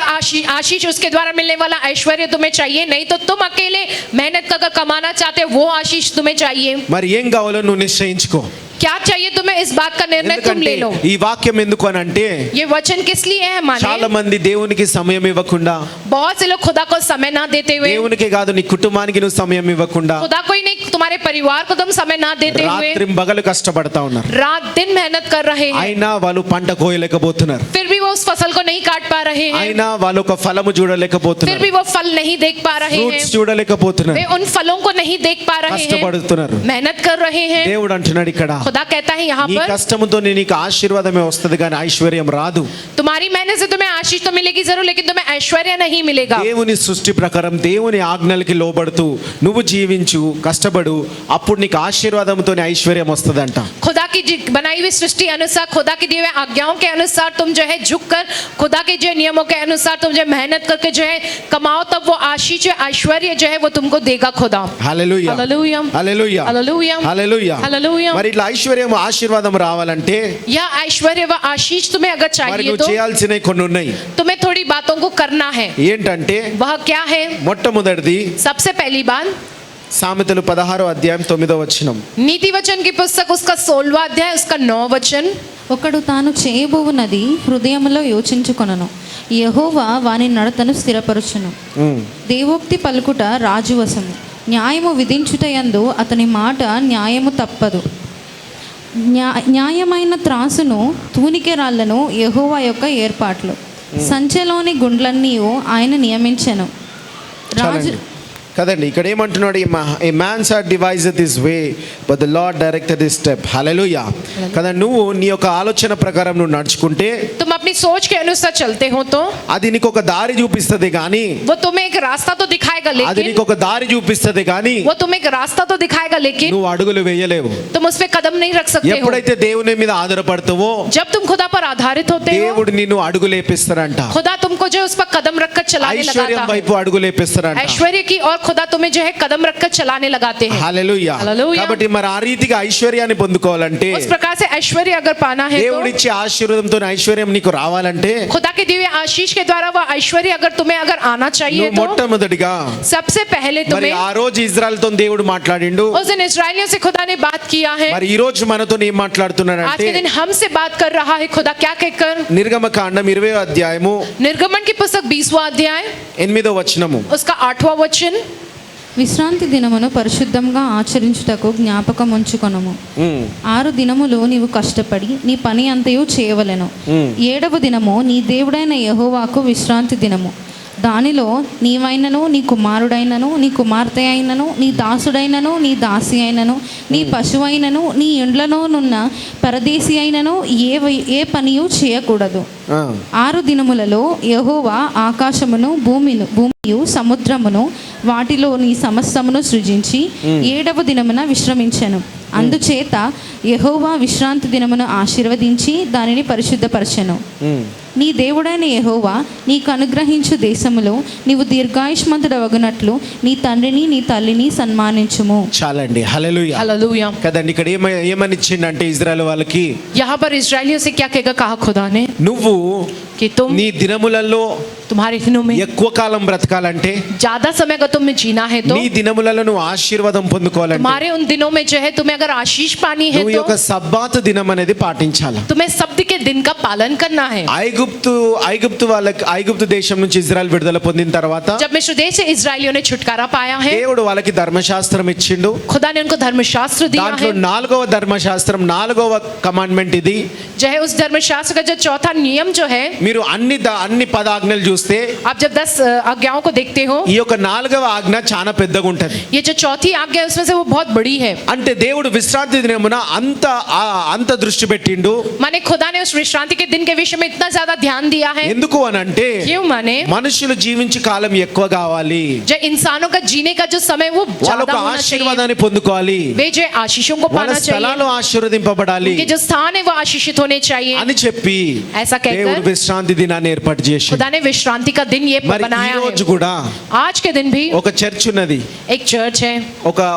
आशीष उसके द्वारा मिलने वाला ऐश्वर्य तुम्हें चाहिए, नहीं तो तुम अकेले मेहनत कर कमाना चाहते हो वो आशीष तुम्हें चाहिए। మరి ఏం కావాలో నువ్వు నిశ్చయించుకో. क्या चाहिए तुम्हें, इस बात का निर्णय तुम ఎందుకంటే ले लो। ఈ వాక్యం ఎందుకు అని అంటే ये वचन किस लिए है చాలా माने, మంది దేవునికి సమయం ఇవ్వకుండా, बहुत से लोग खुदा को समय ना देते हुए, దేవునికి కాదు నీ కుటుంబానికి నువ్వు సమయం ఇవ్వకుండా खुदा को ही नहीं तुम्हारे परिवार को तुम समय ना देते हुए రాత్రి బగలు కష్టపడతా ఉన్నారు. रात दिन मेहनत कर रहे हैं, అయినా వాళ్ళు పంట కోయలేకపోతున్నారు. फिर भी वो उस फसल को नहीं काट पा रहे हैं, అయినా వాళ్ళు ఒక ఫలము फिर చూడలేకపోతున్నారు, भी वो फल नहीं देख पा रहे हैं, ఫ్రూట్స్ చూడలేకపోతున్నారు, वे उन फलों को नहीं देख पा रहे हैं, కష్టపడుతున్నారు. मेहनत कर रहे हैं। దేవుడు అంటున్నాడు ఇక్కడ, खुदा कहता है यहाँ నీ पर కష్టముతో నీకు ఆశీర్వాదమే వస్తుంది కానీ ఐశ్వర్యం రాదు. तुम्हारी मेहनत से तुम्हें आशीष तो मिलेगी जरूर, लेकिन तुम्हें ऐश्वर्य नहीं मिलेगा। దేవుని సృష్టి ప్రకారం దేవుని ఆజ్ఞలకి లోబడుతూ నువ్వు జీవించు, కష్టపడు, అప్పుడు నీకు ఆశీర్వాదంతోనే ఐశ్వర్యం వస్తుందంట. खुदा की बनाई हुई सृष्टि अनुसार, खुदा की दी हुई आज्ञाओं के अनुसार तुम जो है झुककर खुदा के जो नियमों के अनुसार तुम जो मेहनत करके जो है कमाओ, तब वो आशीष ऐश्वर्य जो है वो तुमको देगा खुदा। హల్లెలూయా, hallelujah, hallelujah, hallelujah, hallelujah. Hallelujah. మరి ఇట్లా ఐశ్వర్యం ఆశీర్వాదం రావాలంటే यह ऐश्वर्य व आशीष तुम्हें अगर మరి चाहिए నువ్వు तो చేయాల్సినవి కొన్ని ఉన్నాయి. तुम्हें थोड़ी बातों को करना है। ఏంటంటే वह क्या है? మొట్టమొదటిది सबसे पहली बात సామెతలు 16వ అధ్యాయం 9వ వచనం. नीति वचन की पुस्तक उसका 16वां अध्याय उसका 9 वचन। ఒకడు తాను చేయబోవునది హృదయములో యోచించుకొనను, యెహోవా వాని నడతను స్థిరపరచును. దేవోక్తి పలుకుట రాజు వశము, న్యాయము విధించుటయందు అతని మాట న్యాయము తప్పదు. న్యాయమైన త్రాసును తూనికె రాళ్లను యెహోవా యొక్క ఏర్పాట్లు. సంచెలోని గుండ్లన్నీ ఆయన నియమించెను. రాజు చాలండి కదండి. ఇక్కడ ఏమంటున్నాడు, a man's are devised this way but the Lord directed this step. Hallelujah. కదా నువ్వు నీ యొక్క ఆలోచన ప్రకారం నువ్వు నడుచుకుంటే, तुम अपनी सोच के अनुसार चलते हो तो అది నీకు ఒక దారి చూపిస్తుంది కానీ, वो तुम्हें एक रास्ता तो दिखाएगा, అది लेकिन నీకు ఒక దారి చూపిస్తుంది కానీ वो तुम्हें एक रास्ता तो दिखाएगा, लेकिन నువ్వు అడుగులు వేయలేవు. तुम उस पे कदम नहीं रख सकते हो. ఎప్పుడైతే దేవుని మీద ఆధారపడతావో जब तुम खुदा पर आधारित होते हो, దేవుడు నిన్ను అడుగులేపిస్తారంట. खुदा तुमको जो है उस पर कदम रखकर चलाने ఐశ్వర్యం लगाता है. వైపు అడుగులేపిస్తారంట. ऐश्वर्य की और खुदा तुम्हें जो है कदम रखकर चलाने लगाते हैं. హల్లెలూయా. హల్లెలూయా. కాబట్టి మరి ఆ రీతిగా ఐశ్వర్యాన్ని పొందుకోవాలంటే, उस प्रकार से ऐश्वर्य अगर पाना है तो దేవుడిచ్చే ఆశీర్వాదంతో ఐశ్వర్యం నీకు రావాలంటే, खुदा के दिव्य आशीष के द्वारा वह ऐश्वर्य अगर तुम्हें अगर आना चाहिए నువ్వు तो మొట్టమొదటిగా सबसे पहले మరి तुम्हें ఆ రోజు ఇజ్రాయెల్ తో దేవుడు మాట్లాడిండు. उस दिन इस्राएलियों से खुदा ने बात किया है. మరి ఈ రోజు మనతో ఏం आज మాట్లాడుతున్నాడంటే, के दिन हमसे बात कर रहा है खुदा. क्या कहकर? నిర్గమకాండం 20వ అధ్యాయము निर्गमन की पुस्तक 20वां अध्याय 8వ వచనము. उसका 8वां वचन. విశ్రాంతి దినమును పరిశుద్ధంగా ఆచరించుటకు జ్ఞాపకం ఉంచుకొనుము. 6 దినములు నీవు కష్టపడి నీ పని అంతయు చేయవలెను. 7వ దినము నీ దేవుడైన యెహోవాకు విశ్రాంతి దినము. దానిలో నీవైనను నీ కుమారుడైనను నీ కుమార్తె అయినను నీ దాసుడైనను నీ దాసి అయినను నీ పశువైనను నీ ఇండ్లలోనున్న పరదేశి అయినను ఏ పనియు చేయకూడదు. 6 దినములలో యెహోవా ఆకాశమును భూమియు సముద్రమును వాటిలో నీ సమస్తమును సృజించి 7వ దినమున విశ్రమించెను. అందుచేత యెహోవా విశ్రాంతి దినమును ఆశీర్వదించి దానిని పరిశుద్ధపరచెను. నీ దేవుడైన యెహోవా నీకు అనుగ్రహించు దేశములో నీవు దీర్ఘాయుష్మంతుడవగునట్లు నీ తండ్రిని నీ తల్లిని సన్మానించుము. చాలండి. హల్లెలూయా. हालेलुया. కదండి. ఇక్కడ ఏమని ఇచ్చిండంటే ఇజ్రాయెల్ వాళ్ళకి, यहाँ पर इस्राएलियों से क्या कहकर कहा खुदा ने నువ్వు कि तुम నీ దినములలో तुम्हारे दिनों में ఎక్కువ కాలం బ్రతకాలంటే, ज्यादा समय अगर तुम्हें जीना है तो నీ దినములలో నువ్వు ఆశీర్వాదం పొందుకోవాలంటే, तुम्हारे उन दिनों में जो है तुम्हें अगर आशीष पानी है నువ్వు ఈ तो యొక్క సబ్బాతు దినం అనేది పాటించాలి. तुम्हें शब्द के दिन का पालन करना है. ఐగుప్తు దేశం నుంచి ఇజ్రాయెల్ విడుదల పొందిన తర్వాత जब मिस्र देश से इजरायलियों ने छुटकारा पाया है, దేవుడు వాళ్ళకి ధర్మశాస్త్రం ఇచ్చిండు. खुदा ने उनको धर्मशास्त्र दिया దాంట్లో है. 4వ ధర్మశాస్త్రం 4వ కమాండ్మెంట్ ఇది. जो है उस धर्मशास्त्र का जो चौथा नियम जो है, మీరు అన్ని పదాజ్ఞలు చూస్తే आप जब 10 आज्ञाओं को देखते हो, ఈ యొక్క 4వ ఆజ్ఞ చాలా పెద్దగా ఉంటది. ये जो चौथी आज्ञा है उसमें से वो बहुत बड़ी है. అంటే దేవుడు విశ్రాంతి దినమున అంత దృష్టి పెట్టిండు. माने खुदा ने उस विश्रांति के दिन के विषय में इतना ज्यादा ध्यान दिया है. ఎందుకు అని అంటే, क्यों? माने మనుషులు జీవించే కాలం ఎక్కువ కావాలి, जो इंसानों का जीने का जो समय वो వాళ్ళ ज्यादा ఒక होना चाहिए. ఆశీర్వాదాన్ని పొందుకోవాలి, वे जो आशीषों को వాళ్ళ पाना चाहिए, స్థలాలు ఆశీర్వదింపబడాలి उनके जो स्थान है वो आशीषित होने चाहिए. అని చెప్పి ऐसा कहकर దేవుడు విశ్రాంతి దినాన్ని ఏర్పాటు చేసి, खुदा ने विश्रांति का दिन ये మరి ఈ बनाया రోజు है. కూడా आज के दिन भी ఒక చర్చ్ ఉన్నది, एक चर्च है,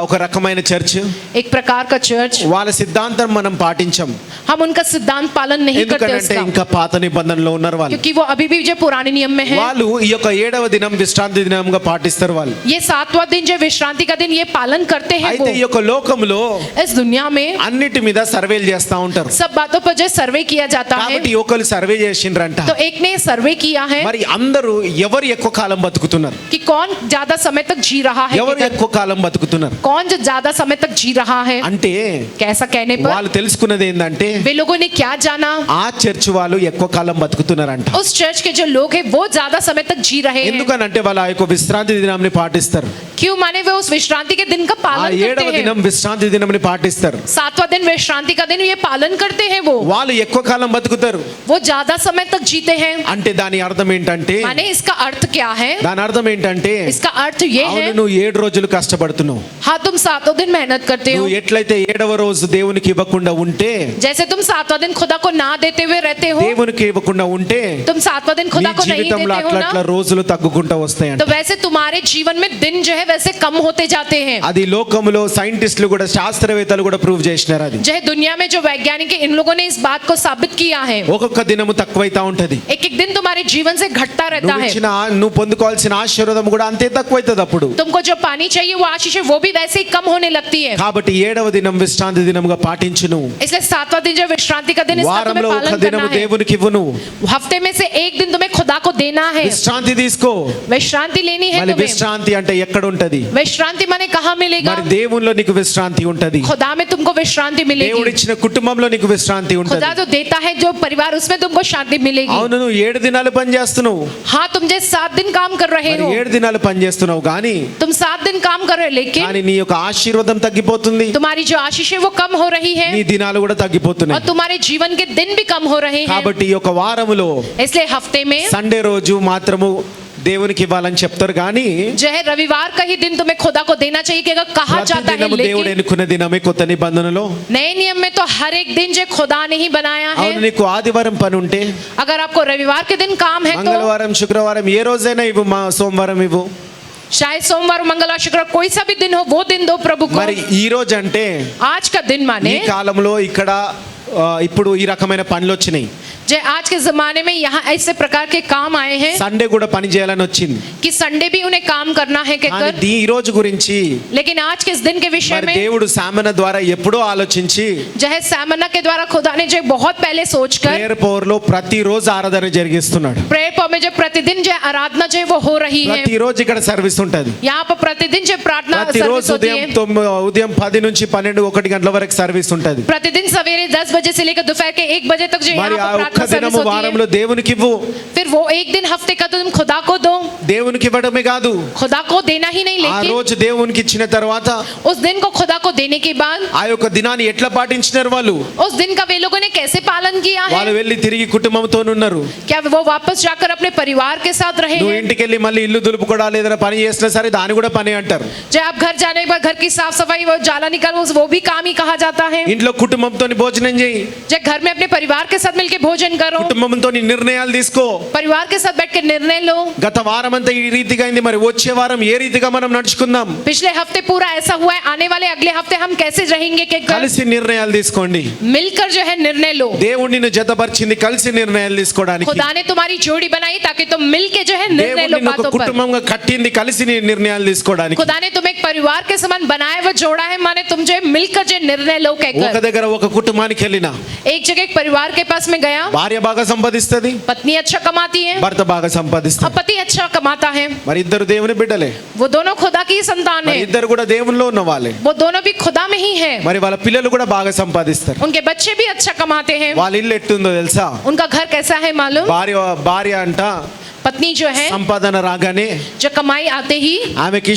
ఒక రకమైన చర్చ్. एक प्रकार का चर्च. వాళ్ళ సిద్ధాంతం మనం పాటించం. हम उनका सिद्धांत पालन नहीं करते ఎందుకంటే उसका, ఇంకా పాత నిబంధనలో ఉన్నారు వాళ్ళు. क्योंकि वो अभी भी जो पुराने नियम में है. వాళ్ళు ఈ యొక్క 7వ దినం విశ్రాంతి దినంగా పాటిస్తారు వాళ్ళు. ये 7वां दिन जो विश्रांति का दिन ये पालन करते हैं. అయితే ఈ वो యొక్క లోకంలో इस दुनिया में అన్నిటి మీద సర్వేలు చేస్తా ఉంటారు. सब बातों पर जो सर्वे किया जाता है, కాబట్టి ఒకరు సర్వే చేసిండ్రంట. तो एक ने सर्वे किया है మరి అందరూ ఎవరు ఎక్కువ కాలం బతుకుతున్నారు, कि कौन ज्यादा समय तक जी रहा है, ఎవరు ఎక్కువ కాలం బతుకుతున్నారు कौन जो ज्यादा समय तक जी रहा है. అంటే कैसा कहने पर వాళ్ళు తెలుసుకున్నది ఏంటంటే, वे लोगों ने क्या जाना, ఆ చర్చ్ వాళ్ళు ఎక్కువ కాలం బతుకుతున్నారంట. उस चर्च के जो लोग हैं वो ज्यादा समय तक जी रहे हैं. ఎందుకనంటే వాళ్ళు ఆ యొక్క విశ్రాంతి దినాన్ని పాటిస్తారు. क्यों? माने वे उस विश्रांति के दिन का ఆ पालन 7వ करते हैं. దినం విశ్రాంతి దినాన్ని పాటిస్తారు. 7वां दिन विश्रांति का दिन ये पालन करते हैं. వాళ్ళు ఎక్కువ కాలం బతుకుతారు. वो ज्यादा समय तक जीते हैं. అంటే దాని అర్థం ఏంటంటే, माने इसका अर्थ क्या है? దాని అర్థం ఏంటంటే, इसका अर्थ ये है, అవును నువ్వు 7 రోజులు కష్టపడుతున్నావు, हाँ तुम 7 दिन मेहनत करते हो. నువ్వు ఎట్లయితే 7వ రోజు దేవునికి ఇవ్వకుండా ఉంటే, जैसे तुम 7वां दिन खुदा को ना देते हुए रहते हो, దేవునికి ఇవ్వకుండా ఉంటే तुम 7वां दिन నీ खुदा को नहीं జీవితంలో देते हो అట్లా ना, అట్లా రోజులు తగ్గుకుంటూ వస్తాయంట. तो वैसे तुम्हारे जीवन में दिन जो है वैसे कम होते जाते हैं. అది లోకములో సైంటిస్టులు కూడా శాస్త్రవేత్తలు కూడా ప్రూవ్ చేసినారు. అది जो है दुनिया में जो वैज्ञानिक है इन लोगों ने इस बात को साबित किया है. ఒక్కొక్క దినము తక్కువైతా ఉంటది. एक एक दिन तुम्हारे जीवन से घटता रहता है. నువ్వు పొందుకోవాల్సిన ఆశీర్వాదం కూడా అంతే తక్కువైతుంది. అప్పుడు तुमको जो पानी चाहिए वो आशीष है वो भी वैसे ही कम होने लगती है. కాబట్టి 7వ దినం విశ్రాంతి దినముగా పాటించును. इसलिए 7वां दिन जो विश्रांति का दिन इसका तुम्हें వారంలో ఒక पालन దినము करना है. దేవునికి ఇవ్వును. हफ्ते में से एक दिन तुम्हें खुदा खुदा को देना है, విశ్రాంతి తీసుకో. विश्रांति लेनी है మళ్ళీ तुम्हें। విశ్రాంతి అంటే ఎక్కడ ఉంటది? विश्रांति माने कहाँ मिलेगा? మరి దేవునిలో నీకు విశ్రాంతి ఉంటది. खुदा में तुमको विश्रांति దేవుడు मिलेगी। ఇచ్చిన కుటుంబంలో నీకు విశ్రాంతి ఉంటది. खुदा जो देता है जो परिवार, उसमें तुमको शांति मिलेगी। అవును, నువ్వు 7 దినాలు పని చేస్తున్నావు. हाँ, तुम जो 7 दिन काम कर रहे మరి हो, 7 దినాలు పని చేస్తున్నావు కానీ तुम 7 दिन काम कर रहे हो, लेकिन కానీ నీ యొక్క ఆశీర్వాదం తగ్గిపోతుంది. तुम्हारी जो आशीष है वो कम हो रही है నీ దినాలు కూడా और తగ్గిపోతున్నాయి. तुम्हारे जीवन के दिन भी कम हो रहे हैं। కాబట్టి ఈ యొక్క వారములో इसलिए हफ्ते में సండే రోజు మాత్రము దేవునికి ఇవ్వాలని చెప్తారు కానీ जो है रविवार का ही दिन तुम्हें खुदा को देना चाहिए कि अगर कहा जाता है, ప్రతిదినము దేవుడు लेकिन ఎన్నుకున్న దినమే కొత్త నిబంధనలో. नए नियम में तो हर एक दिन जो खुदा ने ही बनाया है। అవును, నీకు ఆదివారం పని ఉంటే अगर आपको रविवार के दिन काम है तो మంగళవారం శుక్రవారం ఏ రోజైనా ఇవ్వు, మా సోమవారం ఇవ్వు. शायद सोमवार मंगलवार शुक्रवार कोई सा भी दिन हो, वो दिन दो प्रभु को। మరి ఈ రోజు అంటే आज का दिन ఈ माने కాలంలో ఇక్కడ ఇప్పుడు ఈ రకమైన పనులు వచ్చినాయి. जो आज के जमाने में यहाँ ऐसे प्रकार के काम आए हैं సండే కూడా పని చేయాలని వచ్చింది. कि संडे भी उन्हें काम करना है కానీ कहकर। ఈ రోజు గురించి लेकिन आज के इस दिन के विषय మరి में దేవుడు సామెన ద్వారా ఎప్పుడో ఆలోచించి जो है सामना के द्वारा खुदा ने जो बहुत पहले सोचकर ప్రేయర్ పవర్ లో ప్రతిరోజు ఆరాధన జరిగిస్తున్నాడు. प्रेयर पॉवर में जो प्रतिदिन जो आराधना जो है वो हो रही है। ప్రతిరోజు ఇక్కడ సర్వీస్ ఉంటది. यहाँ पर प्रतिदिन जो प्रार्थना ప్రతిరోజు सर्विस होती है। ఉదయం 10 నుంచి 12 1 గంటల వరకు సర్వీస్ ఉంటది. प्रतिदिन सवेरे 10 बजे से लेकर दोपहर के 1 बजे तक जो మరి यहाँ ఆ पर ఒక్క प्रार्थना सर्विस దినము होती है। వారంలో దేవునికి ఇవ్వు. फिर वो एक दिन हफ्ते का तो तुम खुदा को दो। దేవునికి ఇవ్వడమే కాదు, खुदा को देना ही नहीं, ఆ लेकिन రోజు దేవునికి ఇచ్చిన తర్వాత उस दिन को खुदा को देने के बाद ఆ యొక్క దినాన్ని ఎట్లా పాటించినారు వాళ్ళు? उस दिन का वे लोगों ने कैसे पालन किया వాళ్ళు है? వెళ్ళి తిరిగి కుటుంబంతో ఉన్నారు. क्या वो वापस जाकर अपने परिवार के साथ रहे నువ్వు हैं? ఇంటికి వెళ్ళి మళ్ళీ ఇల్లు దులుపుకోవడా ఏదైనా పని చేసినా సరే దాన్ని కూడా పని అంటారు. जब आप घर जाने के बाद घर की साफ सफाई वो जाला निकालो, वो भी काम ही कहा जाता है। ఇంట్లో కుటుంబంతో భోజనం చేయి, जब घर में अपने परिवार के साथ मिलकर भोजन करो, కుటుంబంతో నిర్ణయాలు తీసుకో. परिवार के साथ बैठ के निर्णय लो। గత వారం అంతా ఈ రీతిగా అయింది, మరి వచ్చే వారం ఏ రీతిగా మనం నడుచుకుందాం? पिछले हफ्ते पूरा ऐसा हुआ है, आने वाले अगले हफ्ते हम कैसे रहेंगे? కలిసి నిర్ణయాలు తీసుకోండి. मिलकर जो है निर्णय लो। దేవుడు నిన్ను జతపరిచింది కలిసి నిర్ణయాలు తీసుకోవడానికి. खुदा ने तुम्हारी जोड़ी बनाई ताकि तुम मिलके जो है निर्णय దేవుడు लो నిన్ను ఒక बातों पर। కుటుంబంగా కట్టింది కలిసి నీ నిర్ణయాలు తీసుకోవడానికి. खुदा ने तुम्हें एक परिवार के समान बनाया व जोड़ा है, माने तुम जो है मिलकर जो निर्णय लो ఒక कहकर। దగ్గర ఒక కుటుంబానికి వెళ్ళినా एक जगह एक परिवार के पास में गया, భార్య బాగా సంపాదిస్తది, पत्नी अच्छा कमाती है భర్త బాగా और సంపాదిస్తాడు. पति अच्छा कमाता है। మరి ఇద్దరు దేవుని బిడ్డలే, वो दोनों खुदा की संतान మరి है, ఇద్దరు కూడా దేవునిలో ఉన్న వాళ్ళే. वो दोनों भी खुदा में ही है। మరి వాళ్ళ పిల్లలు కూడా బాగా సంపాదిస్తారు. उनके बच्चे भी अच्छा कमाते हैं। వాళ్ళ ఇల్లు ఎట్టుందో తెలుసా? उनका घर कैसा है मालूम? భార్య అంట पत्नी जो है సంపాదన రాగానే जो कमाई आते ही ఆమెకి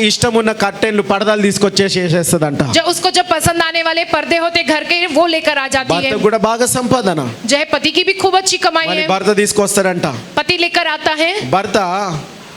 ఇష్టం ఉన్న కర్టెన్లు పరదాలు తీసుకొచ్చేసి వేసేస్తదంట. जो उसको जब पसंद आने वाले पर्दे होते घर के वो लेकर आ जाती है। భర్త కూడా బాగా సంపాదన, जो है पति की भी खूब अच्छी कमाई మరి है, భర్త తీసుకొస్తాడంట. पति लेकर आता है। భర్త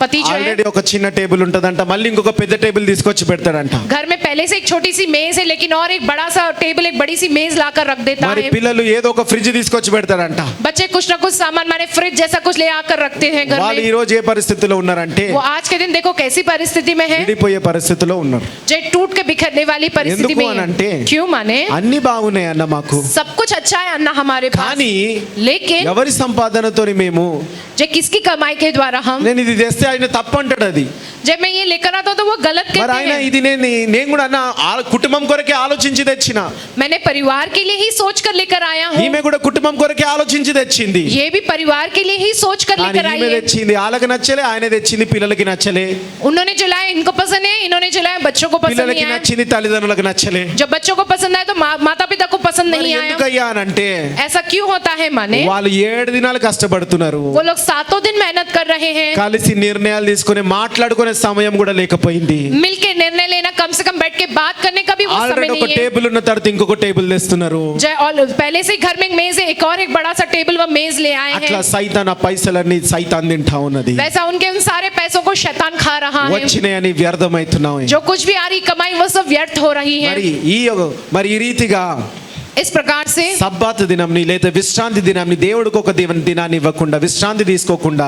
पति जो है ఆల్రెడీ ఒక చిన్న టేబుల్ ఉంటదంట, మళ్ళీ ఇంకొక పెద్ద టేబుల్ తీసుకొచ్చి పెడతాడంట. घर में पहले से एक छोटी सी मेज है, लेकिन और एक बड़ा सा टेबल, एक बड़ी सी मेज लाकर रख देता మరి है। పిల్లలు ఏదో ఒక ఫ్రిడ్జ్ తీసుకొచ్చి పెడతాడంట. बच्चे कुछ ना कुछ सामान माने फ्रिज जैसा कुछ ले आकर रखते हैं घर వాళ్ళు ఈ में। రోజు ఏ పరిస్థితిలో ఉన్నారంటే वो आज के दिन देखो कैसी परिस्थिति में है, విడిపోయే పరిస్థితిలో ఉన్నారు. जो टूट के बिखरने वाली परिस्थिति ఎందుకు में అనంటే है। क्यों माने అన్ని బాగున్నాయి అన్న మాకు, सब कुछ अच्छा है अन्ना हमारे पास, కానీ लेकिन ఎవరి సంపాదనతోని మేము जो किसकी कमाई के द्वारा हम నేను ఇది తెస్తే ఆయన తప్పు అంటాడు. అది जब मैं ये लेकर आता हूं तो वो गलत మరి कहते ఆయన हैं। ఇది నేను కూడా అన్న కుటుంబం కొరకే ఆలోచించి తెచ్చిన, मैंने परिवार के लिए ही सोच कर लेकर आया हूँ। ఈమె కూడా కుటుంబం కొరకే ఆలోచించి తెచ్చింది. ये भी परिवार के लिए ही सोच कर కానీ लेकर आई ఈమె है। తెచ్చింది వాళ్ళకి నచ్చలే, ఆయన తెచ్చింది పిల్లలకి నచ్చలే, उन्होंने जलाया इनको पसंद है, इन्होंने जलाया बच्चों को पसंद పిల్లలకి नहीं आया। నచ్చింది తల్లిదండ్రులకు నచ్చలే. जब बच्चों को पसंद आया तो माता पिता को पसंद మరి नहीं ఎందుకు आया। అయ్యా అని అంటే ऐसा क्यों होता है माने వాళ్ళు 7 దినాలు కష్టపడుతున్నారు, वो लोग 7 दिन मेहनत कर रहे हैं, కలిసి నిర్ణయాలు తీసుకుని మాట్లాడుకునే సమయం కూడా లేకపోయింది. मिलके निर्णय लेना, कम से कम बैठ के बात करने का भी वो समय ఆల్రెడీ ఒక नहीं है। టేబుల్ ఉన్న తర్వాత ఇంకొక టేబుల్ తెస్తున్నారు. और पहले से ही घर में एक मेज है, एक और एक बड़ा सा टेबल व मेज ले आए అట్లా हैं। సైతాన్ ఆ పైసలన్నీ సైతాన్ తింటా ఉన్నది. वैसा उनके उन सारे पैसों को शैतान खा रहा है। వచ్చినాయని వ్యర్థమవుతున్నాయి. जो कुछ भी आ रही कमाई वो सब व्यर्थ हो रही है। మరి ఈ రీతిగా इस प्रकार से సబ్బాత్ దినంని లేదా విశ్రాంతి దినాన్ని దేవుడికి ఒక దినాన్ని ఇవ్వకుండా, విశ్రాంతి తీసుకోకుండా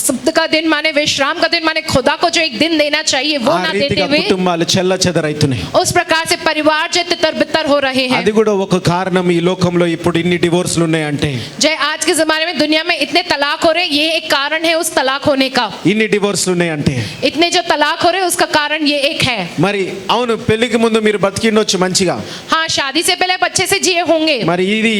सब्त का दिन माने विश्राम का दिन माने खुदा को जो एक दिन देना चाहिए वो ఆ ना देते రీతిగా हुए కుటుంబాలు చెల్లచెదరైతున్నాయి. उस प्रकार से परिवार जो तितर बितर हो रहे हैं। అది కూడా ఒక కారణం ఈ లోకంలో ఇప్పుడు ఇన్ని డివోర్స్లు ఉన్నాయంటే, जय आज के जमाने में दुनिया में इतने तलाक हो रहे हैं, ये एक कारण है उस तलाक होने का। ఇన్ని డివోర్స్లు ఉన్నాయంటే इतने जो तलाक हो रहे हैं उसका कारण ये एक है। మరి అవును, పెళ్లికి ముందు మీరు బతికిండొచ్చు మంచిగా, हाँ, शादी से पहले आप अच्छे से जिए किए होंगे। మరి ఇది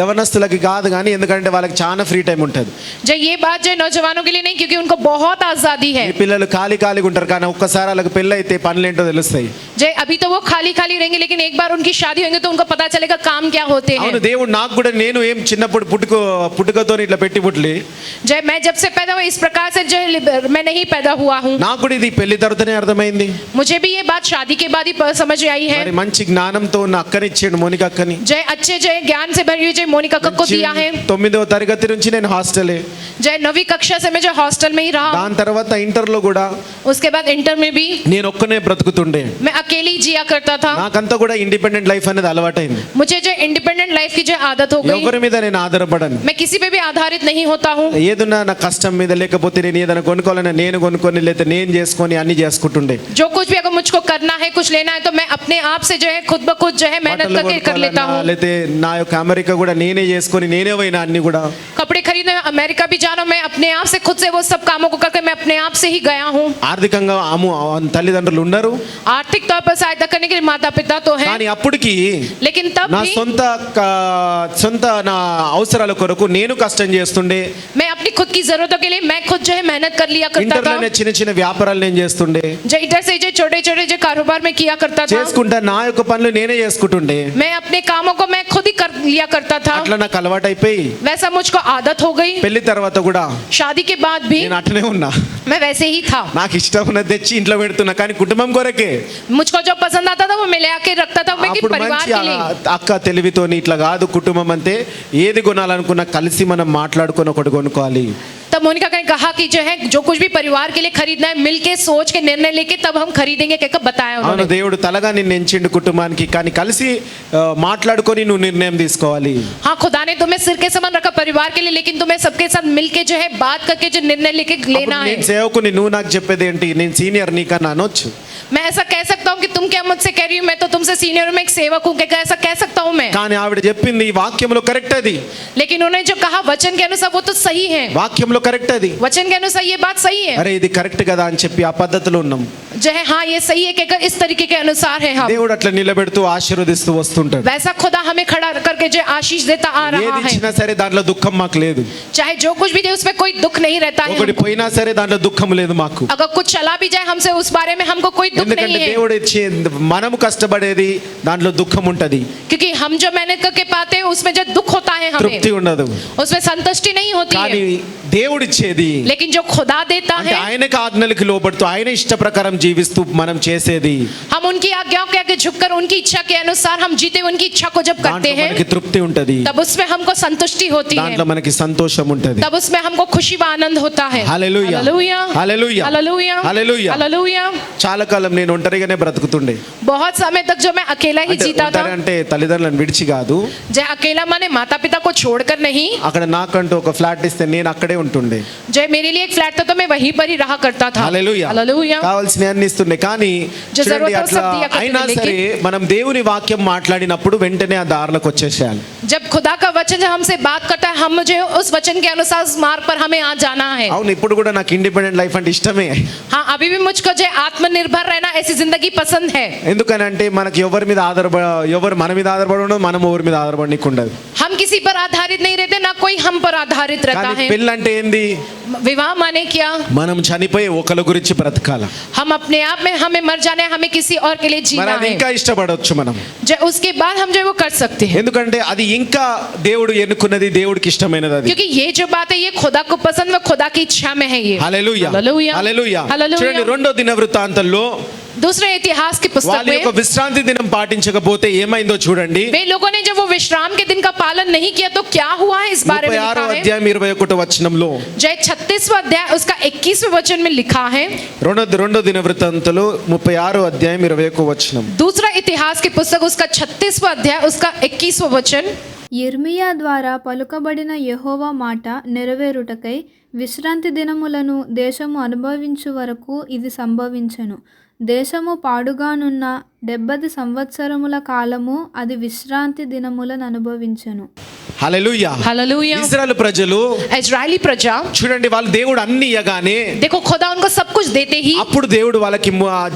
యవనస్తులకి కాదు కానీ ఎందుకంటే వాళ్ళకి చాలా ఫ్రీ టైం ఉంటుంది. जो ये बात जो नौजवानों के लिए नहीं, क्योंकि उनको बहुत आजादी है। ఈ పిల్లలు ఖాళీగా ఉంటారు కానీ ఒక్కసారి వాళ్ళకి పెళ్ళి అయితే పనులేంటో తెలుస్తాయి. जो अभी तो वो खाली रहेंगे, लेकिन एक बार उनकी शादी होंगे तो उनको पता चलेगा काम क्या होते हैं। అవును, దేవుడు నాకు కూడా నేను ఏం చిన్నప్పుడు పుట్టుకతో ఇట్లా పెట్టి పుట్టలి. जय मैं जब से पैदा हुआ इस प्रकार से जो मैं नहीं पैदा हुआ हूँ। నాకు కూడా ఇది పెళ్లి తర్వాతనే అర్థమైంది. मुझे भी ये बात शादी के बाद ही समझ आई है। మరి మంచి జ్ఞానంతో ఉన్న అక్కనిచ్చాడు, మోనిక అక్కని. जय अच्छे जय ज्ञान से भरी हुई जय मोनिका को दिया है। 9వ తరగతి నుంచి నేను హాస్టలే. जय 9वीं कक्षा से मैं जो हॉस्टल में ही रहा। దాని తర్వాత ఇంటర్లో కూడా उसके बाद इंटर में भी నేను ఒక్కనే బ్రతుకుతుండే. मैं अकेली जिया करता था। నాకంతా కూడా ఇండిపెండెంట్ లైఫ్ అనేది అలవాటైంది. मुझे जो इंडिपेंडेंट लाइफ की जो आदत हो गई, ఎవరి మీద నేను ఆధారపడను. मैं किसी पे भी आधारित नहीं होता हूँ। ఏదన్నా నా కష్టం మీద లేకపోతే నేను ఏదైనా కొనుక్కోవాలని నేను కొనుక్కొని లేకపోతే నేను చేసుకొని అన్ని చేసుకుంటుండే. जो कुछ भी अगर मुझको करना है, कुछ लेना है, तो मैं अपने आप से जो है खुद ब खुद जो है मेहनत करके कर लेता हूँ। లేతే నా యొక్క అమెరికా కూడా నేనే చేసుకొని నేనే పోయినా అన్ని కూడా. कपड़े खरीदने अमेरिका भी जाना, मैं अपने आप से खुद से वो सब कामों को करके मैं अपने आप से ही गया हूँ। ఆర్థికంగా తల్లిదండ్రులు ఉన్నారు, आर्थिक तौर पर सहायता करने के लिए माता पिता तो है, కానీ అప్పటికి लेकिन तब నా भी సొంత నా అవసరాల కొరకు నేను కష్టం చేస్తుండే. मैं अपनी खुद की जरूरतों के लिए मैं खुद जो है मेहनत कर लिया करता था। ఇంటర్లోనే చిన్న వ్యాపారాలు నేను చేస్తుండే. जो इधर से जो छोटे जो कारोबार में किया करता था, చేసుకుంటా నా యొక్క పనులు నేనే చేసుకుంటుండే. मैं अपने कामों को मैं खुद ही कर लिया करता था। అట్లా నాకు అలవాటైపోయి वैसा मुझको आदत हो गई। పెళ్లి తర్వాత కూడా शादी के बाद भी నేను అట్లనే ఉన్నా. मैं वैसे ही था। నాకు ఇష్టం ఉన్నది తెచ్చి ఇంట్లో పెడుతున్నా కానీ కుటుంబం కొరకే. मुझको जो पसंद आता था वो मैं ले आके रखता था, मैं कि అప్పుడు परिवार మంచి के लिए। అక్క తెలివితోని ఇట్లా కాదు కుటుంబం అంటే ఏది కొనాలనుకున్నా కలిసి మనం మాట్లాడుకొని ఒకటి కొనుక్కోవాలి. तब मोनिका ने कहा कि जो है जो कुछ भी परिवार के लिए खरीदना है मिलके सोच के निर्णय लेके तब हम खरीदेंगे, कहकर बताया అవును, उन्होंने। దేవుడు తలగా నిన్ను ఎంచిండు కుటుంబానికి, కానీ కలిసి మాట్లాడుకొని నువ్వు నిర్ణయం తీసుకోవాలి. हाँ, खुदा ने तुम्हें सिर के समान रखा परिवार के लिए, लेकिन तुम्हें सबके साथ मिलके जो है बात करके जो निर्णय लेके लेना అప్పుడు है। నేను సేవకుని, నువ్వు నాకు చెప్పేది ఏంటి, నేను సీనియర్ నీకన్నా అనొచ్చు. मैं ऐसा कह सकता हूँ कि तुम क्या मुझसे कह रही हो, मैं तो तुमसे सीनियर हूँ, मैं एक सेवक हूँ, क्या ऐसा कह सकता हूँ मैं। కానీ ఆవిడ చెప్పింది ఈ వాక్యంలో కరెక్ట్ అది, लेकिन उन्होंने जो कहा वचन के अनुसार वो तो सही है, వాక్యంలో కరెక్ట్ అది. वचन के अनुसार ये बात सही है। అరే ఇది కరెక్ట్ కదా అని చెప్పి ఆ పద్ధతిలో ఉన్నాం. जो है हाँ ये सही है, कहकर इस तरीके के अनुसार है हम। దేవుడు అట్లా నిలబెడుతూ ఆశీర్వదిస్తూ వస్తుంటాడు. वैसा खुदा हमें खड़ा करके जो आशीष देता आ रहा ఏది है। ఇచ్చినా సరే దాంట్లో దుఃఖం మాకు లేదు. चाहे जो कुछ भी दे उसमें कोई दुख नहीं रहता है ఒకటి हमको। పోయినా సరే దాంట్లో దుఃఖం లేదు మాకు. अगर कुछ चला भी जाए हमसे उस बारे में हमको कोई दुख ఎందుకంటే नहीं है, దేవుడు మనము కష్టపడేది దాంట్లో దుఃఖం ఉంటది, क्योंकि हम जो मेहनत करके पाते हैं उसमें जो दुख होता है తృప్తి हमें ఉండదు. उसमें संतुष्टि नहीं होती కానీ है, దేవుడిచ్చేది लेकिन जो खुदा देता అంటే है ఆయనకి ఆజ్ఞలకు లోబడుతూ ఆయన ఇష్ట ప్రకారం జీవిస్తూ మనం చేసేది, हम उनकी आज्ञाओं के आगे झुककर उनकी इच्छा के अनुसार हम जीते उनकी इच्छा को जब करते దాంట్లో हैं మనకి తృప్తి ఉంటది, तब उसमें हमको संतुष्टि होती है, దాంట్లో మనకి సంతోషం ఉంటది. तब उसमें हमको खुशी व आनंद होता है। Hallelujah, hallelujah hallelujah, hallelujah hallelujah. Hallelujah. చాలా కాలం నేను ఒంటరిగానే బ్రతుకుతుండే. बहुत समय तक जो मैं अकेला ही అంటే जीता था, ఒంటరి అంటే తల్లిదండ్రులను విడిచి కాదు, जय अकेला माने माता पिता को छोड़कर नहीं, అక్కడ నాకంటూ ఒక ఫ్లాట్ ఇస్తే నేను అక్కడే ఉంటుండే. जय मेरे लिए एक फ्लैट था तो मैं वहीं पर ही रहा करता था। హల్లెలూయా, हालेलुया। కావాల్సిన అన్ని ఇస్తుండే. కానీ जो చూడండి जरूरत है वो అట్లా सब दिया करते అయినా थे, సరే మనం దేవుని వాక్యం మాట్లాడినప్పుడు వెంటనే ఆ దారిలోకి వచ్చేసేయాలి. जब खुदा का वचन जब हमसे बात करता है, हम मुझे उस वचन के अनुसार उस मार्ग पर हमें आ जाना है। అవును, ఇప్పుడు కూడా నాకు ఇండిపెండెంట్ లైఫ్ అంటే ఇష్టమే. हाँ, अभी भी मुझको जो है आत्मनिर्भर रहना ऐसी जिंदगी पसंद है। ఎందుకనంటే మనకి ఎవరి మీద ఎవరు మన మీద ఆధారపడి ఉండదు, మనం ఎవరి మీద ఆధారపడనీకి ఉండదు. हम किसी पर आधारित नहीं रहते, ना कोई हम पर आधारित रहता కానీ है। పెళ్ళి అంటే ఏంది, विवाह माने क्या, మనం చనిపోయి ఒకళ్ళ గురించి బ్రతకాల. हम अपने आप में हमें मर जाना है, हमें किसी और के लिए మరి जीना అది है, ఇంకా ఇష్టపడవచ్చు మనం. जो उसके बाद हम जो है वो कर सकते हैं, ఎందుకంటే అది ఇంకా దేవుడు ఎన్నుకున్నది, దేవుడికి ఇష్టమైనది అది. क्योंकि ये जो बात है ये खुदा को पसंद व खुदा की इच्छा में है ये। హల్లెలూయా, हालेलुया హల్లెలూయా. हालेलुया। చూడండి రెండో దినవృత్తాంతంలో दूसरे इतिहास की पुस्तक వాళ్ళ యొక్క में విశ్రాంతి దినం పాటించకపోతే ఏమైందో చూడండి. वे लोगों ने जब वो विश्राम के दिन का पालन नहीं किया तो क्या हुआ है इस बारे में 36వ लिखा है। అధ్యాయం 21వ వచనంలో, जय 36वां अध्याय उसका 21वें वचन में लिखा है। రెండో దినవృత్తాంతంలో 36వ అధ్యాయం 21వ వచనం. दूसरा इतिहास की पुस्तक उसका 36वां अध्याय उसका 21वां वचन, యిర్మీయా ద్వారా పలుకబడిన యెహోవా మాట నెరవేరుటకై విశ్రాంతి దినములను దేశము అనుభవించు వరకు ఇది సంభవించెను. దేశము పాడుగానున్న 70 సంవత్సరముల కాలము అది విశ్రాంతి దినములను అనుభవించెను. హల్లెలూయా. हालेलुया। ఇశ్రాయేలు ప్రజలు इजरायली प्रजा, చూడండి, వాళ్ళు దేవుడు అన్ని ఇయ్యగానే देखो खुदा उनको सब कुछ देते ही అప్పుడు దేవుడు వాళ్ళకి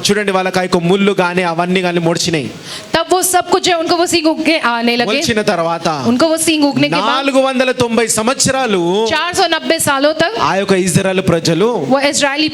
చూడండి వాళ్ళకి ఆ యొక్క ముళ్ళు గాని అవన్నీ గాని మొడిచినాయి. तब वो सब कुछ जो है उनको वो सींग उगने आने लगे। మొలిచిన తర్వాత उनको वो सींग उगने के बाद 490 సంవత్సరాలు 490 सालों तक ఆ యొక్క ఇశ్రాయేలు ప్రజలు वो इजरायली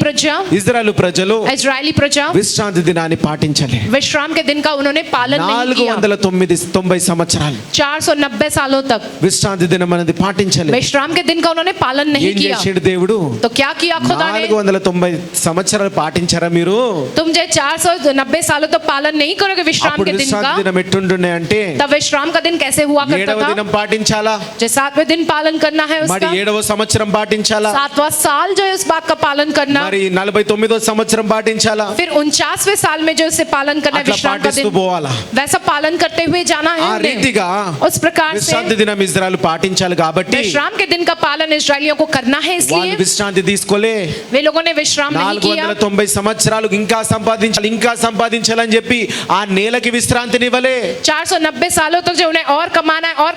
प्रजा విశ్రాంతి దినాన్ని పాటించలేదు. विश्राम के दिन का उन्होंने पालन नहीं किया। 490 సంవత్సరాలు 490 सालों तक విశ్రాంతి దినం అనేది పాటించలేదు. विश्राम के दिन का उन्होंने पालन नहीं ఏం किया। చేసాడు దేవుడు? तो क्या किया खुदा ने? 490 సంవత్సరాలు పాటించారా మీరు? तुम जो 490 सालों तक पालन नहीं करोगे विश्राम అప్పుడు के दिन का, విశ్రాంతి దినం ఎట్టుండే అంటే तब विश्राम का दिन कैसे हुआ करता 7వ था? దినం పాటించాలా? जो 7वें दिन पालन करना है మరి उसका, 7వ సంవత్సరం పాటించాలా? 7वां साल जो है उस बात का पालन करना, మరి 49వ సంవత్సరం పాటించాలా? फिर 49वें साल में जो इसे पालन करना है అట్లా विश्राम का పాటిస్తూ दिन, పోవాలా? वैसा पालन करते हुए जाना है ఆ उन्हें। రీతిగా उस प्रकार से విశ్రాంతి దినం ఇజ్రాయెల్ పాటించాలి కాబట్టి विश्राम के दिन का पालन इस्राएलियों को करना है, వాళ్ళు इसलिए విశ్రాంతి తీసుకోలే. वे लोगों ने विश्राम नहीं किया। 490 సంవత్సరాలు ఇంకా సంపాదించాలని చెప్పి ఆ నేలకి విశ్రాంతినివ్వలే. 490 सालों तक जो उन्हें और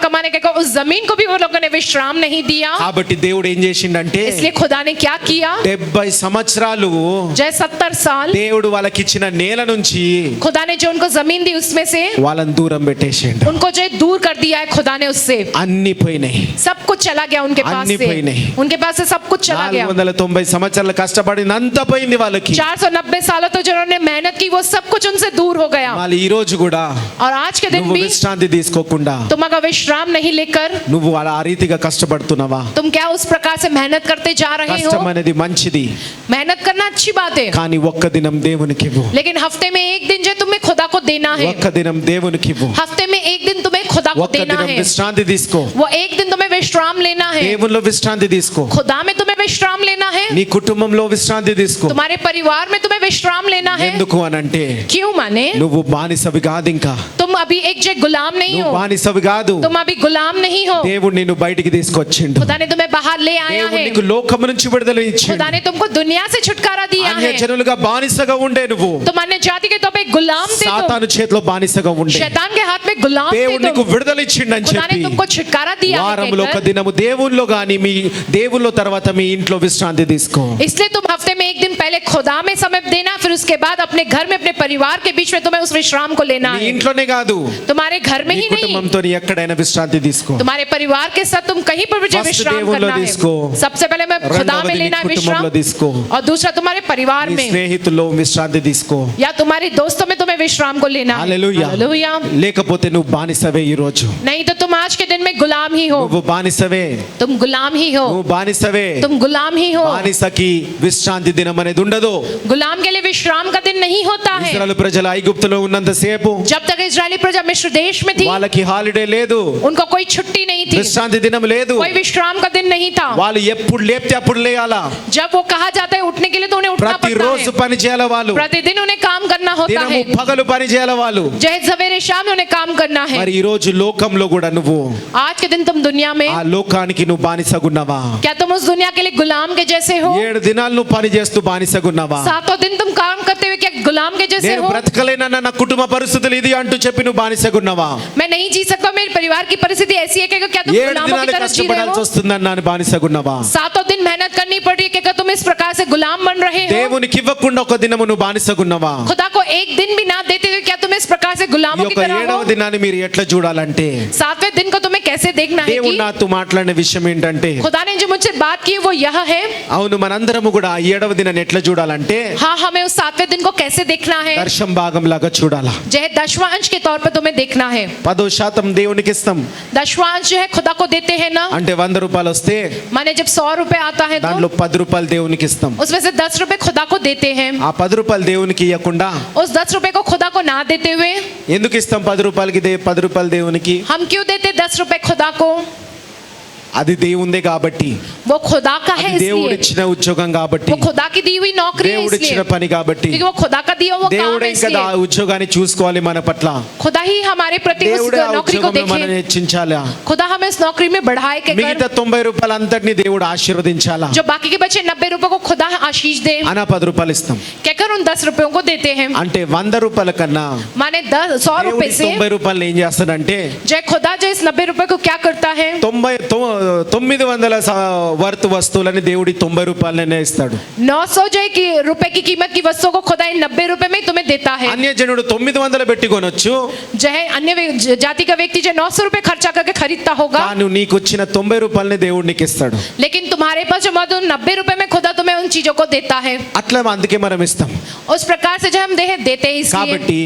कमाने के उस जमीन को भी वो लोगों ने विश्राम नहीं दिया। కాబట్టి దేవుడు ఏం చేసిండంటే इसलिए खुदा ने क्या किया? 70 సంవత్సరాలు जय 70 साल దేవుడు వాళ్ళకి ఇచ్చిన నేల నుంచి खुदा ने जो उनको जमीन दी उसमें से వాళ్ళని దూరం పెట్టేసిండు. उनको जो है दूर कर दिया है खुदा ने उससे। అన్ని పోయినాయి. सब कुछ चला गया उनके पास अन्नी से, పోయి नहीं। उनके पास से सब कुछ चला गया। 490 సంవత్సరాలు కష్టపడినంత పోయింది వాళ్ళకి. 490 सालों तक जो उन्होंने मेहनत की वो सब कुछ उनसे दूर हो गया। మళ్ళీ ఈ రోజు కూడా और आज के दिन నువ్వు भी విశ్రాంతి తీసుకోకుండా तुम अगर विश्राम नहीं लेकर నువ్వు అలా ఆ రీతిగా కష్టపడుతున్నావా? तुम क्या उस प्रकार से मेहनत करते जा रहे हो? కష్టం అనేది మంచిది, मेहनत करना अच्छी बात है, కానీ ఒక్క దినం దేవునికి ఇవ్వు. लेकिन हफ्ते में एक दिन जो तुम्हें खुदा को देना है, ఒక్క దినం దేవునికి ఇవ్వు. हफ्ते में एक दिन तुम्हें खुदा को ఒక్క देना దినం है, విశ్రాంతి తీసుకో. वो एक दिन तुम्हें विश्राम लेना है। దేవునిలో విశ్రాంతి తీసుకో. खुदा में तुम्हें विश्राम लेना है, నీ కుటుంబంలో విశ్రాంతి తీసుకో. तुम्हारे परिवार में तुम्हें विश्राम लेना है। ఎందుకు అనంటే क्यों माने? నువ్వు బానిసవి కాదు, ఇంకా तुम अभी एक जगह गुलाम नहीं నువ్వు हो, బానిసవి కాదు. तुम अभी गुलाम नहीं हो। దేవుడు నిన్ను బయటికి తీసుకొచ్చిండు. खुदा ने तुम्हें बाहर ले आया దేవుడు है, నీకు లోకం నుంచి విడుదల ఇచ్చిండు. खुदा ने तुमको दुनिया से छुटकारा दिया అన్య है। జనులుగా బానిసగా ఉండే నువ్వు तुम अन्य जाति के तौर पे गुलाम थे, तुम సాతాను చేతిలో బానిసగా ఉండే शैतान के हाथ में गुलाम थे, దేవుడు నీకు तुम విడుదల ఇచ్చిండని खुदा ने చెప్పి तुमको छुटकारा दिया है వారంలో ఒక कहकर। దినము దేవుల్లో గాని మీ దేవుల్లో తర్వాత మీ ఇంట్లో విశ్రాంతి తీసుకో. इसलिए तुम हफ्ते में एक दिन पहले खुदा में समय देना, फिर उसके बाद अपने घर में अपने परिवार के बीच में तुम्हें उस विश्राम को लेना నీ है। ఇంట్లోనే కాదు, तुम्हारे घर में నీ ही नहीं, కుటుంబంతో ఎక్కడైనా విశ్రాంతి తీసుకో. तुम्हारे परिवार के साथ तुम कहीं पर भी जो फर्स्ट विश्राम దేవుల్లో करना తీసుకో. है। सबसे पहले मैं खुदा में రెండవది నీ लेना है विश्राम, కుటుంబంలో తీసుకో. और दूसरा तुम्हारे परिवार నీ में స్నేహితుల్లో విశ్రాంతి తీసుకో. या तुम्हारे दोस्तों में तुम्हें विश्राम को लेना है। హల్లెలూయా. हालेलुया। లేకపోతే నువ్వు బానిసవే. ఈ రోజు नहीं तो तुम आज के दिन में गुलाम ही हो, నువ్వు బానిసవే, तुम गुलाम ही हो, నువ్వు బానిసవే. तुम गुलाम ही हो। బానిసకి విశ్రాంతి దినం అనేది ఉండదు. गुलाम के लिए विश्राम का दिन नहीं होता है। ఇశ్రాయేలు ప్రజలు ఐగుప్తులో ఉన్నంత సేపు जब तक इजरायली प्रजा मिस्र देश में थी, వాళ్ళకి హాలిడే లేదు, उनको कोई छुट्टी नहीं थी, విశ్రాంతి దినం లేదు. कोई विश्राम का दिन नहीं था। వాళ్ళు ఎప్పుడు లేపితే అప్పుడు లేయాలా. जब वो कहा जाता है उठने के लिए तो उन्हें उठना पड़ता ప్రతిరోజు है, పని చేయాలి వాళ్ళు. प्रतिदिन उन्हें काम करना होता దినము है, పగలు పని చేయాలి వాళ్ళు. जय सवेरे शाम में उन्हें काम करना है। మరి ఈ రోజు లోకంలో కూడా నువ్వు आज के दिन तुम दुनिया में, ఆ లోకానికి నువ్వు బానిసగున్నావా? क्या तुम उस दुनिया के लिए गुलाम के जैसे हो? 7 దినాలు నువ్వు పని చేస్తూ బానిసగున్నావా? 7 दिन तुम काम करते हुए क्या गुलाम के जैसे నేను हो? బ్రతకలేనన్న నా కుటుంబ పరిస్థితులు ఇది అంటూ చెప్పి నువ్వు బానిసగున్నావా? मैं नहीं जी सकता, मेरे परिवार की परिस्थिति ऐसी है कि क्या तुम 7 गुलामों की దినాలు तरह जी रहे కష్టపడాల్సి हो? వస్తుందన్న బానిసగున్నావా? 7 दिन मेहनत करनी पड़ रही है, क्या तुम इस प्रकार से गुलाम बन रहे हो? దేవునికి ఇవ్వకుండా ఒక దినము నువ్వు బానిసగున్నావా? खुदा को एक दिन भी ना देते हुए क्या तुम इस प्रकार से ఈ गुलामों की యొక్క तरह 7వ हो? దినాన్ని మీరు ఎట్లా చూడాలంటే 7वें दिन को तुम्हें कैसे देखना है దేవుడు कि నాతో మాట్లాడిన విషయం ఏంటంటే, खुदा ने जो मुझसे बात की वो यह है, అవును మనందరము కూడా 7వ దినాన్ని ఎట్లా చూడాలంటే हाँ हमें उस 7वें दिन को कैसे देखना है, దర్శం భాగం లాగా చూడాలా. जय दशवां अंश के तौर पर तुम्हें देखना है। 10% దేవునికి ఇస్తాం. दशवां अंश जो है खुदा को देते हैं ना, అంటే 100 రూపాయలు వస్తే माने जब 100 रुपए आता है దాంట్లో तो 10 రూపాయలు దేవునికి ఇస్తాం. उसमें से 10 रुपए खुदा को देते हैं। ఆ 10 రూపాయలు దేవునికి ఇవ్వకుండా उस 10 रुपए को खुदा को ना देते हुए ఎందుకు ఇస్తాం? 10 రూపాయలకి 10 రూపాయలు దేవునికి. हम क्यों देते 10 रुपए खुदा को? అది దేవుందే కాబట్టి, वो खुदा का है అది దేవుడు इसलिए, ఇచ్చిన ఉద్యోగం కాబట్టి, वो खुदा की दी हुई नौकरी है దేవుడు ఇచ్చిన इसलिए, పని కాబట్టి, क्योंकि वो खुदा का दिया हुआ काम దేవుడే है ఇంకా ఆ इसलिए, ఉద్యోగాన్ని చూసుకోవాలి మన పట్ల. खुदा ही हमारे प्रति उस దేవుడే ఆ नौकरी को ఉద్యోగంలో మనం देखे, హెచ్చించాలా, खुदा हमें इस नौकरी में बढ़ाए के कर, మిగతా 90 రూపాయలు అంతటిని దేవుడు ఆశీర్వదించాలా. जो बाकी के बचे 90 रुपए को खुदा आशीष दे, అనా 10 రూపాయలు ఇస్తాం कहकर उन 10 रुपयों को देते हैं. అంటే 100 రూపాయల కన్నా माने 100 దేవుడు रुपए से 90 రూపాయలు ఏం చేస్తాడంటే जय खुदा जो इस 90 रुपए को क्या करता है, 900 వర్త్ వస్తువులని దేవుడి 90 రూపాయలనే ఇస్తాడు. 900 रुपए की कीमत की वस्तुओं को खुदा इन 90 रुपए में तुम्हें देता है. అన్యజనుడు 900 పెట్టి కొనొచ్చు, जय अन्य जाति का व्यक्ति जो 900 रुपए खर्चा करके खरीदता होगा, కానీ నీకు వచ్చిన 90 రూపాయలని దేవుడు నీకు ఇస్తాడు. लेकिन तुम्हारे पास जो मौजूद 90 रुपए में खुदा तुम्हें उन चीजों को देता है. అట్లా అందుకే మనం ఇస్తాం. उस प्रकार से जो हम देते हैं इसलिए, కాబట్టి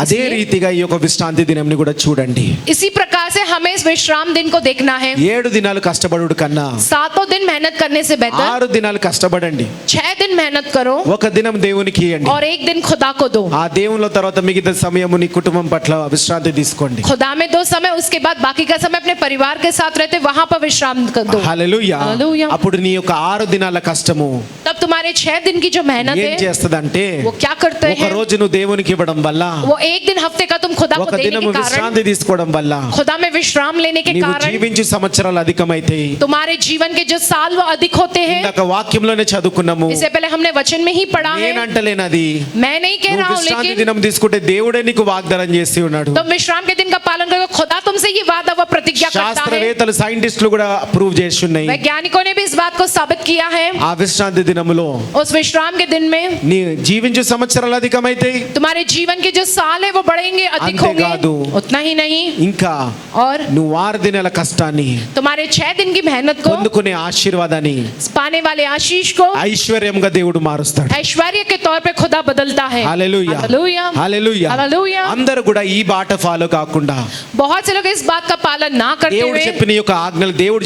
అదే రీతిగా ఈ యొక్క విశ్రాంతి దినంని కూడా చూడండి. इसी प्रकार से हमें इस विश्राम दिन को देखना है. 7 దినాలు కష్టపడుడు కన్నా 7 दिन मेहनत करने से बेहतर 6 దినాలు కష్టపడండి, 6 दिन मेहनत करो ఒక దినం దేవునికి ఇవ్వండి. और एक दिन खुदा को दो. ఆ దేవునిలో తర్వాత మిగతా సమయము నీ కుటుంబం పట్ల విశ్రాంతి తీసుకోండి. खुदा में 2 समय, उसके बाद बाकी का समय अपने परिवार के साथ रहते वहां पर विश्राम कर दो. హల్లెలూయా. హల్లెలూయా. అప్పుడు నీ యొక్క 6 దినాల కష్టము तब तुम्हारे 6 दिन की जो मेहनत ఏం है చేస్తదంటే, वो क्या करते ఒక हैं, రోజు నువ్వు దేవునికి ఇవ్వడం వల్ల, वो एक दिन हफ्ते का तुम खुदा को ఒక देने దినము के कारण, విశ్రాంతి తీసుకోవడం వల్ల खुदा में विश्राम लेने के నీవు कारण జీవించు సంవత్సరాలు అధికమైతాయి. तुम्हारे जीवन के जो साल वो अधिक होते हैं. ఇందాక వాక్యంలోనే చదువుకున్నాము. इससे पहले हमने वचन में ही पढ़ा है, నేనంటలేనది, मैं नहीं कह నువ్వు रहा हूँ, విశ్రాంతి लेकिन దినం తీసుకుంటే దేవుడే నీకు వాగ్దానం చేసి ఉన్నాడు. तुम विश्राम के दिन का पालन करो, खुदा तुमसे ये वादा व प्रतिज्ञा करता है. శాస్త్రవేత్తలు సైంటిస్టులు కూడా ప్రూవ్ చేసి ఉన్నాయి. वैज्ञानिकों ने भी इस बात को साबित किया है. ఆ విశ్రాంతి దినములో उस विश्राम के दिन में నీ జీవించు సంవత్సరాలు అధికమైతాయి. तुम्हारे जीवन के जो साल है वो बढ़ेंगे, अधिक होंगे. అంతేకాదు, उतना ही नहीं, ఇంకా और నువ్వు 6 దినాల కష్టాన్ని तुम्हारे 6 दिन की मेहनत को పొందుకునే ఆశీర్వాదాన్ని पाने वाले आशीष को ఐశ్వర్యంగా దేవుడు మారుస్తాడు. ऐश्वर्य के तौर पे खुदा बदलता है. హల్లెలూయా. Hallelujah, hallelujah. हालेलुया. అందరూ కూడా ఈ బాట ఫాలో కాకుండా बहुत से लोग इस बात का पालन ना करते దేవుడు हुए, చెప్పిన ఈ యొక్క ఆజ్ఞలు, దేవుడు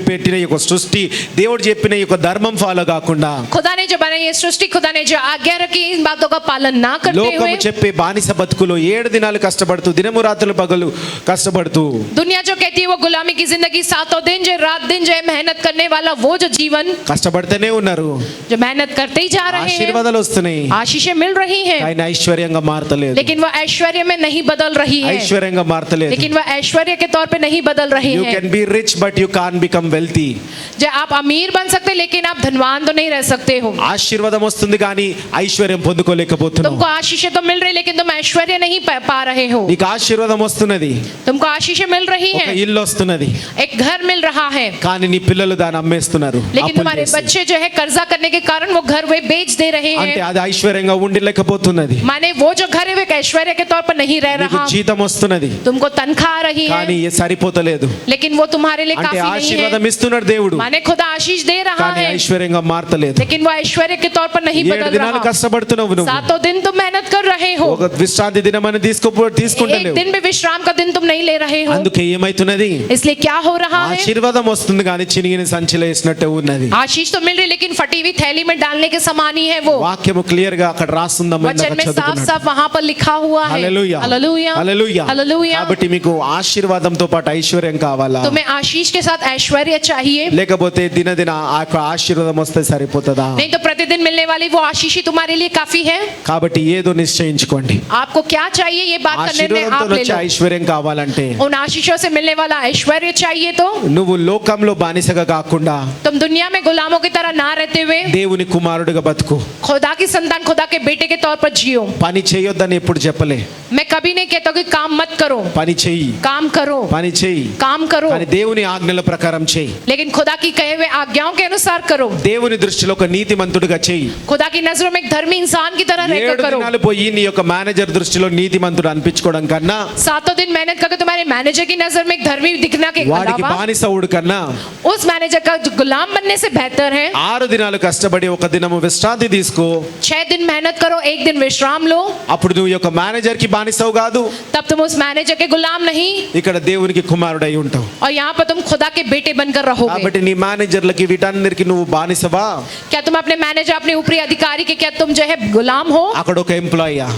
పెట్టిన ఈ యొక్క సృష్టి, దేవుడు చెప్పిన ఈ యొక్క ధర్మం ఫాలో కాకుండా, खुदा ने जो बनाई ये सृष्टि, खुदा ने जो आज्ञा रखी, इन बातों का पालन ना करते లోకము हुए, చెప్పే బానిస బతుకులో 7 దినాలు కష్టపడుతూ, దినము రాత్రులు పగలు కష్టపడుతూ, दुनिया जो कहती है वो गुलामी की जिंदगी, 7 दिन जो रात दिन जो है मेहनत करने वाला वो जो जीवन, కష్టపడుతూనే ఉన్నారు. जो मेहनत करते ही जा रहे हैं, ఆశీర్వాదాలు వస్తున్నాయి, आशीषें मिल रही हैं, ఆయన ఐశ్వర్యంగా మారతలేదు. लेकिन वह ऐश्वर्य में नहीं बदल रही है, ఐశ్వర్యంగా మారతలేదు. लेकिन वह ऐश्वर्य के तौर पे नहीं बदल रही యూ है. Can be rich but you can't become wealthy. जो आप अमीर बन सकते लेकिन आप धनवान तो नहीं रह सकते हो. ఆశీర్వాదం వస్తుంది కానీ ఐశ్వర్యం పొందుకోలేకపోతున్నావు. तुमको आशीषें तो मिल रही लेकिन तुम ऐश्वर्य नहीं पा रहे हो. నీకు ఆశీర్వాదం వస్తున్నది, तुमको आशीषें मिल रही ఒక हैं, ఇల్లు వస్తున్నది, एक घर मिल रहा है, కానీ నీ పిల్లలు దాన్ని అమ్మేస్తున్నారు. लेकिन तुम्हारे बच्चे जो है कर्जा करने के कारण वो घर वे बेच दे रहे అంటే हैं. అది ఐశ్వర్యంగా ఉండలేకపోతున్నది. माने वो जो घर है वो एक ऐश्वर्य के तौर पर नहीं रह నీకు रहा. జీతం వస్తున్నది तुमको तनख्वाह आ रही కానీ है ఇది సరిపోతలేదు. लेकिन वो तुम्हारे लिए అంటే काफी नहीं ఆశీర్వాదం है. ఇస్తున్నాడు దేవుడు, माने खुदा आशीष दे रहा కానీ है ఐశ్వర్యంగా మారతలేదు. लेकिन वो ऐश्वर्य के तौर पर नहीं 7 बदल దినాలు रहा. కష్టపడుతున్నావు నువ్వు, 7 दिन तुम मेहनत कर रहे हो, ఒక విశ్రాంతి దినం అని एक తీసుకుంటలేవు. दिन भी विश्राम का दिन तुम नहीं ले रहे हो. అందుకే ఏమైతున్నది, इसलिए क्या हो रहा है, ఆశీర్వాదం వస్తుంది కానీ చినిగిన సంచిలో వేసినట్టే ఉన్నది. आशीष तो मिल रही लेकिन फटी हुई थैली में डालने के समान ही है वो. వాక్యము క్లియర్ గా అక్కడ రాస్తుందమ్మా, वचन में साफ साफ वहां पर लिखा हुआ है. Hallelujah, hallelujah, hallelujah. हालेलुया. కాబట్టి మీకు ఆశీర్వాదంతో పాటు ఐశ్వర్యం కావాలా, तुम्हें आशीष के साथ ऐश्वर्य चाहिए, లేకపోతే దినదిన ఆ యొక్క ఆశీర్వాదం వస్తే సరిపోతుందా? नहीं तो प्रतिदिन मिलने वाली वो आशीष ही तुम्हारे लिए काफी है. కాబట్టి ఏదో నిశ్చయించుకోండి. आपको क्या चाहिए ये बात का निर्णय ఆశీర్వాదంతో आप ले వచ్చే लो. ఐశ్వర్యం కావాలంటే उन आशीषों से मिलने वाला ऐश्वर्य चाहिए तो నువ్వు లోకంలో బానిసగా కాకుండా तुम दुनिया में गुलामों की तरह ना रहते हुए దేవుని కుమారుడిగా బతుకు. खुदा की संतान, खुदा के बेटे के तौर पर जियो. పని చేయొద్దని ఎప్పుడు చెప్పలే, मैं कभी नहीं कहता कि काम मत करो, పని చెయ్యి, काम करो, పని చెయ్యి, काम करो, కానీ దేవుని ఆజ్ఞల ప్రకారం చెయ్యి. लेकिन खुदा की कहे हुए आज्ञाओं के अनुसार करो. దేవుని దృష్టిలో ఒక నీతిమంతుడిగా చెయ్యి. खुदा की नजरों में एक धर्मी इंसान की तरह 7 रहकर करो. దినాలు పోయి నీ యొక్క మేనేజర్ దృష్టిలో నీతిమంతుడు అనిపించుకోవడం కన్నా, 7 दिन मेहनत करके तुम्हारे मैनेजर की नजर में एक धर्मी दिखना के వాడికి अलावा బానిసవుడు కన్నా उस मैनेजर का जो गुलाम बनने से बेहतर है 6 దినాలు కష్టపడి ఒక దినము విశ్రాంతి తీసుకో. 6 दिन मेहनत करो, एक दिन विश्राम लो. అప్పుడు నువ్వు ఈ యొక్క మేనేజర్ కి బానిసవు కాదు, तब तुम उस मैनेजर के गुलाम नहीं ఇక్కడ దేవునికి కుమారుడై ఉంటావు. और यहाँ पर तुम खुदा के बेटे बनकर रहोगे. కాబట్టి నీ మేనేజర్లకి వీటన్నిటికి నువ్వు నువ్వు బానిసవా, क्या तुम अपने मैनेजर अपने ऊपरी अधिकारी के क्या तुम जो है गुलाम हो అక్కడ ఒక ఎంప్లాయీయా,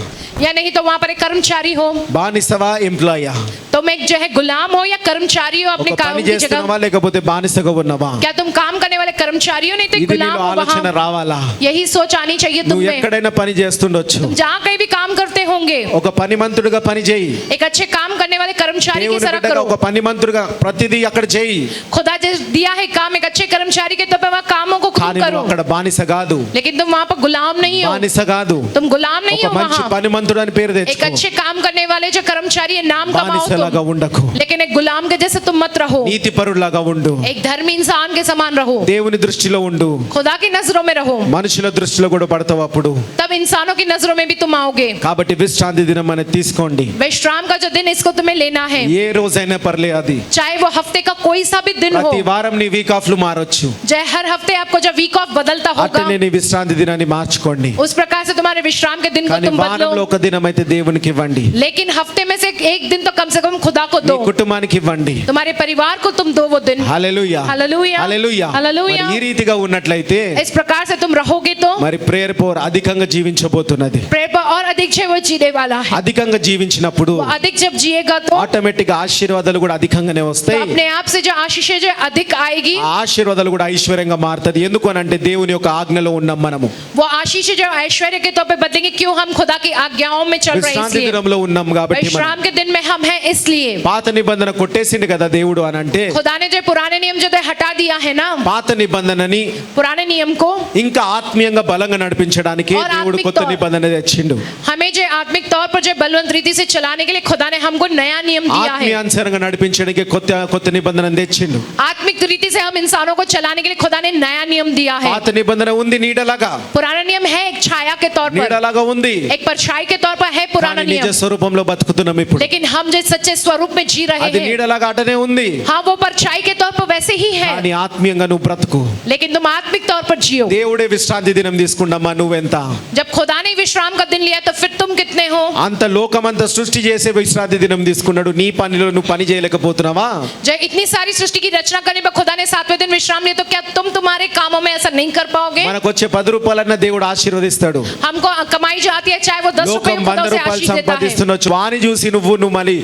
या नहीं तो वहां पर एक कर्मचारी हो। బానిసవా ఎంప్లాయీయా, तुम एक जो है गुलाम हो या कर्मचारी हो अपने ఒక काम పని की जगह। చేస్తున్నావా లేకపోతే బానిసగా ఉన్నావా? क्या तुम काम करने वाले कर्मचारी हो नहीं तो ఇది गुलाम నీలో हो ఆలోచన वहां। రావాలా? यही सोच आनी चाहिए तुम నువ్వు में। ఎక్కడైనా పని చేస్తుండొచ్చు, तुम जहाँ कहीं भी काम करते होंगे ఒక పనిమంతుడిగా పని చేయి, एक अच्छे काम करने वाले कर्मचारी की దేవుని तरह బిడ్డగా करो। ఒక పనిమంతుడిగా ప్రతిదీ అక్కడ చేయి, खुदा जो दिया है काम एक अच्छे कर्मचारी के तौर पर वहाँ कामों को खूब కానీ నువ్వు करो, అక్కడ బానిస కాదు, लेकिन तुम वहाँ पर गुलाम नहीं हो। బానిస కాదు, तुम गुलाम नहीं ఒక हो మంచి वहाँ। పనిమంతుడు అని పేరు एक తెచ్చుకో, अच्छे काम करने वाले जो कर्मचारी है नाम कमाओ బానిసలాగా तुम, ఉండకు, लेकिन एक गुलाम के जैसे तुम मत रहो। నీతిపరులాగా ఉండు, एक धर्मी इंसान के समान रहो, దేవుని దృష్టిలో ఉండు, खुदा की नजरों में रहो, మనుషుల దృష్టిలో కూడా పడతావు అప్పుడు. तब इंसानों की नजरों में भी तुम आओगे। కాబట్టి విశ్రాంతి దినం అనేది తీసుకోండి, विश्राम का जो दिन है, इसको तुम्हें लेना है, ఏ రోజైనా పర్లే అది, चाहे वो हफ्ते का कोई सा भी दिन हो। ప్రతి వారం నీ వీక్ ఆఫ్లు మారొచ్చు, चाहे हर हफ्ते आपको जब वीक ऑफ बदलता होगा, అట్లనే నీ విశ్రాంతి దినాన్ని మార్చుకోండి. उस प्रकार से तुम्हारे विश्राम के दिन को కానీ तुम వారంలో बदलो, ఒక దినం అయితే దేవునికి ఇవ్వండి, लेकिन हफ्ते में से एक दिन तो कम से कम खुदा को నీ दो, కుటుంబానికి ఇవ్వండి. तुम्हारे परिवार को तुम दो वो दिन। హల్లెలూయా, హల్లెలూయా, హల్లెలూయా. హల్లెలూయా. మరి ఈ రీతిగా ఉన్నట్లయితే इस प्रकार से तुम रहोगे तो మరి ప్రేయర్ పవర్ అధికంగా జీవించబోతున్నది. प्रेयर पर और अधिक से वो जीने वाला है। అధికంగా జీవించినప్పుడు वो अधिक जब जिएगा तो ఆటోమేటిక్ గా ఆశీర్వాదాలు కూడా అధికంగానే వస్తాయి, अपने आप से जो आशीषें जो अधिक आएगी, ఆ ఆశీర్వాదాలు కూడా ఐశ్వర్యంగా మారుతుంది. ఎందుకు అని అంటే దేవుని యొక్క ఆజ్ఞలో ఉన్నాం మనము, वो आशीषें जो ऐश्वर्य के तौर पे बदलेंगे। क्यों? हम खुदा की आज्ञाओं में चल रहे हैं, విశ్రాంతి इसलिए దినంలో ఉన్నాం కాబట్టి. మనం विश्राम के दिन में हम हैं, इसलिए పాత నిబంధన కొట్టేసిండు కదా దేవుడు అని అంటే, खुदा ने जो पुराने नियम जो है हटा दिया है ना, పాత నిబంధనని पुराने नियम को ఇంకా ఆత్మీయంగా బలంగా నడిపించడానికి और దేవుడు आत्मिक కొత్త तौर- నిబంధన తెచ్చిండు. हमें जो आत्मिक तौर पर जो बलवंत रीति से चलाने के लिए खुदा ने हमको नया नियम दिया है। ఆత్మీయానుసారంగా నడిపించడానికి కొత్త నిబంధన తెచ్చిండు. आत्मिक रीति से हम इंसानों को चलाने के लिए खुदा ने नया नियम दिया है। పాత నిబంధన ఉంది నీడలాగా, पुराना नियम है एक छाया के तौर पर, నీడలాగా ఉంది, एक परछाई के तौर पर है पुराना కానీ నిజ नियम, స్వరూపంలో బతుకుతున్నాం ఇప్పుడు. लेकिन हम जो सच्चे स्वरूप में जी रहे అది हैं, నీడలాగా అటనే ఉంది, हाँ वो परछाई के तौर पर वैसे ही है, కానీ ఆత్మీయంగా నువ్వు బ్రతుకు. लेकिन तुम आत्मिक तौर पर जियो। దేవుడే విశ్రాంతి దినం తీసుకున్నామా, నువ్వెంత? जब खुदा ने विश्राम का दिन लिया तो फिर तुम कितने हो? అంత లోకమంతా సృష్టి చేసే విశ్రాంతి దినం తీసుకున్నాడు, నీ పనిలో నువ్వు పని చేయలేకపోతున్నావా? जब इतनी सारी सृष्टि की रचना करने पर खुदा ने 7वें दिन विश्राम लिया, तो क्या तुम तुम्हारे कामों में ऐसा नहीं कर पाओगे? మనకు వచ్చే 10 రూపాయలన్న దేవుడు ఆశీర్వదిస్తాడు. हमको कमाई जो आती है, चाहे वो 10 रुपए లోకం खुदा 100 उसे రూపాయలు आशीष देता है। సంపాదిస్తున్నచ్చు, వాని చూసి నువ్వు మళ్ళీ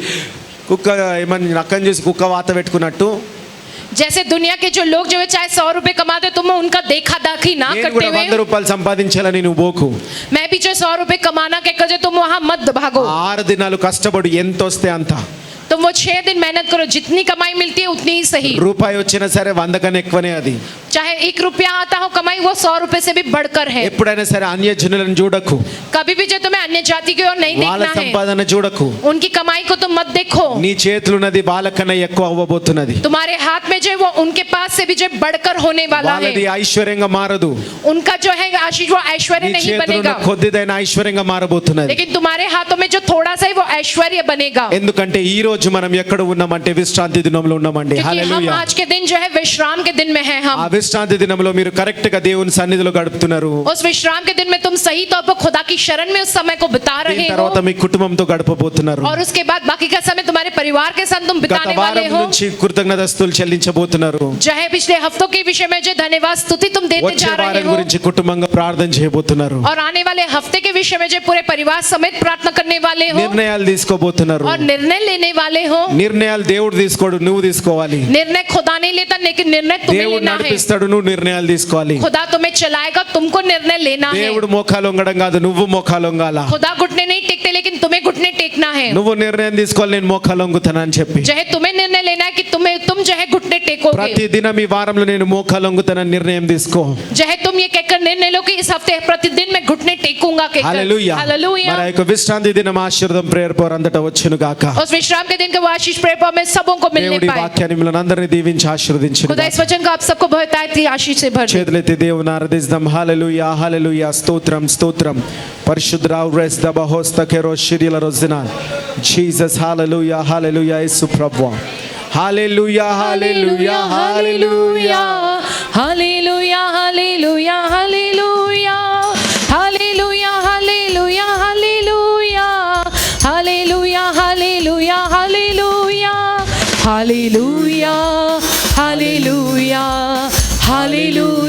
కుక్క ఏమని నక్కని చూసి కుక్క వాత పెట్టుకున్నట్టు जैसे दुनिया के जो लोग जो है चाहे 100 रुपए कमाते, तुम उनका देखा दाखी ना నేను करते కూడా 100 हुए, రూపాయలు సంపాదించాలని నువ్వు పోకు. मैं भी जो 100 रुपए कमाना के कर तुम वहां मत भागो। 6 దినాలు కష్టపడు, ఎంత వస్తే అంత. तुम वो 6 दिन मेहनत करो, जितनी कमाई मिलती है उतनी ही सही। రూపాయి వచ్చినా సరే 100 కన్నా ఎక్కువనే అది. चाहे 1 रुपया आता हो कमाई, वो 100 रुपए से भी बढ़कर है। ఎప్పుడైనా సరే అన్యజనులను చూడకు, कभी भी जो तुम्हें अन्य जाति की ओर नहीं వాళ్ళ देखना है, సంపాదన చూడకు. उनकी कमाई को तुम मत देखो। నీ చేతులున్నది వాళ్ళకన్నా ఎక్కువ అవ్వబోతున్నది. तुम्हारे हाथ में जो है वो उनके पास से भी जो बढ़कर होने वाला है। వాళ్ళది ఐశ్వర్యంగా మారదు, उनका जो है आशीष वो ऐश्वर्य నీ नहीं చేతులున్న बनेगा, కొద్దిదైన ఐశ్వర్యంగా మారబోతున్నది. लेकिन तुम्हारे हाथों में जो थोड़ा सा है वो ऐश्वर्य बनेगा। ఎందుకంటే ఈ రోజు మనం ఎక్కడ ఉన్నామంటే విశ్రాంతి దినంలో ఉన్నామండి. क्योंकि हम హల్లెలూయా. आज के दिन जो है विश्राम के दिन में हैं ఆ हम। విశ్రాంతి దినంలో మీరు కరెక్ట్ గా దేవుని సన్నిధిలో గడుపుతున్నారు. उस विश्राम के दिन में तुम सही तौर पर खुदा की शरण में उस समय को बिता దీని रहे हो, తర్వాత మీ కుటుంబంతో గడపబోతున్నారు. और उसके बाद बाकी का समय तुम्हारे परिवार के साथ तुम గత बिताने वाले వారం हो। నుంచి కృతజ్ఞతాస్తుతులు చెల్లించబోతున్నారు. जो है पिछले हफ्तों के विषय में जो धन्यवाद स्तुति तुम देते వచ్చే जा रहे వారం हो, గురించి కుటుంబంగా ప్రార్థన చేయబోతున్నారు. और आने वाले हफ्ते के विषय में जो पूरे परिवार समेत प्रार्थना करने वाले हो, నిర్ణయాలు తీసుకోబోతున్నారు. और निर्णय लेने वाले हो। నిర్ణయాలు దేవుడు తీసుకోడు, నువ్వు తీసుకోవాలి. निर्णय खुदा नहीं लेता, लेकिन निर्णय तुम्हें దేవుడు लेना है। నడిపిస్తాడు, నువ్వు నిర్ణయాలు తీసుకోవాలి. खुदा तुम्हें चलाएगा, तुमको निर्णय लेना है। దేవుడు మోకాలు వంగడం కాదు, నువ్వు మోకాలు వంగాల. खुदा घुटने नहीं टेकते, लेकिन तुम्हें घुटने टेकना है। నువ్వు నిర్ణయం తీసుకోవాలి, నేను మోకాలు వంగుతాను అని చెప్పి. जो है तुम्हें निर्णय लेना है कि तुम जो है घुटने टेकोगे। ప్రతి దినం ఈ వారంలో నేను మోకాలు వంగుతానని నిర్ణయం తీసుకో. जो है तुम ये कहकर निर्णय लो कि इस हफ्ते प्रतिदिन मैं घुटने टेकूंगा कहकर। హల్లెలూయా. हालेलुया। మరి ఆ యొక్క విశ్రాంతి దినం ఆశీర్వాదం ప్రేయర్ పవర్ అంతటా వచ్చును గాక. उस विश्राम के दिन के वो आशीष प्रेयर पर में सबों को मिलने దేవుడి पाए। వాక్యాన్ని మిమ్మల్ని అందరినీ దీవించి ఆశీర్వదించును खुदा గాక. इस वचन को आप सबको बहुतायत की आशीष से भर दे। చేతులెత్తి దేవుని ఆరాధిద్దాం. హల్లెలూయా, హల్లెలూయా, స్తోత్రం, స్తోత్రం. పరిశుద్ధరావు రెస్ దబ హోస్త కెరో షిరిల రోజున జీసస్. హల్లెలూయా, హల్లెలూయా, యేసు ప్రభువా. Hallelujah, hallelujah, hallelujah. Hallelujah hallelujah hallelujah hallelujah hallelujah hallelujah hallelujah hallelujah hallelujah hallelujah hallelujah hallelujah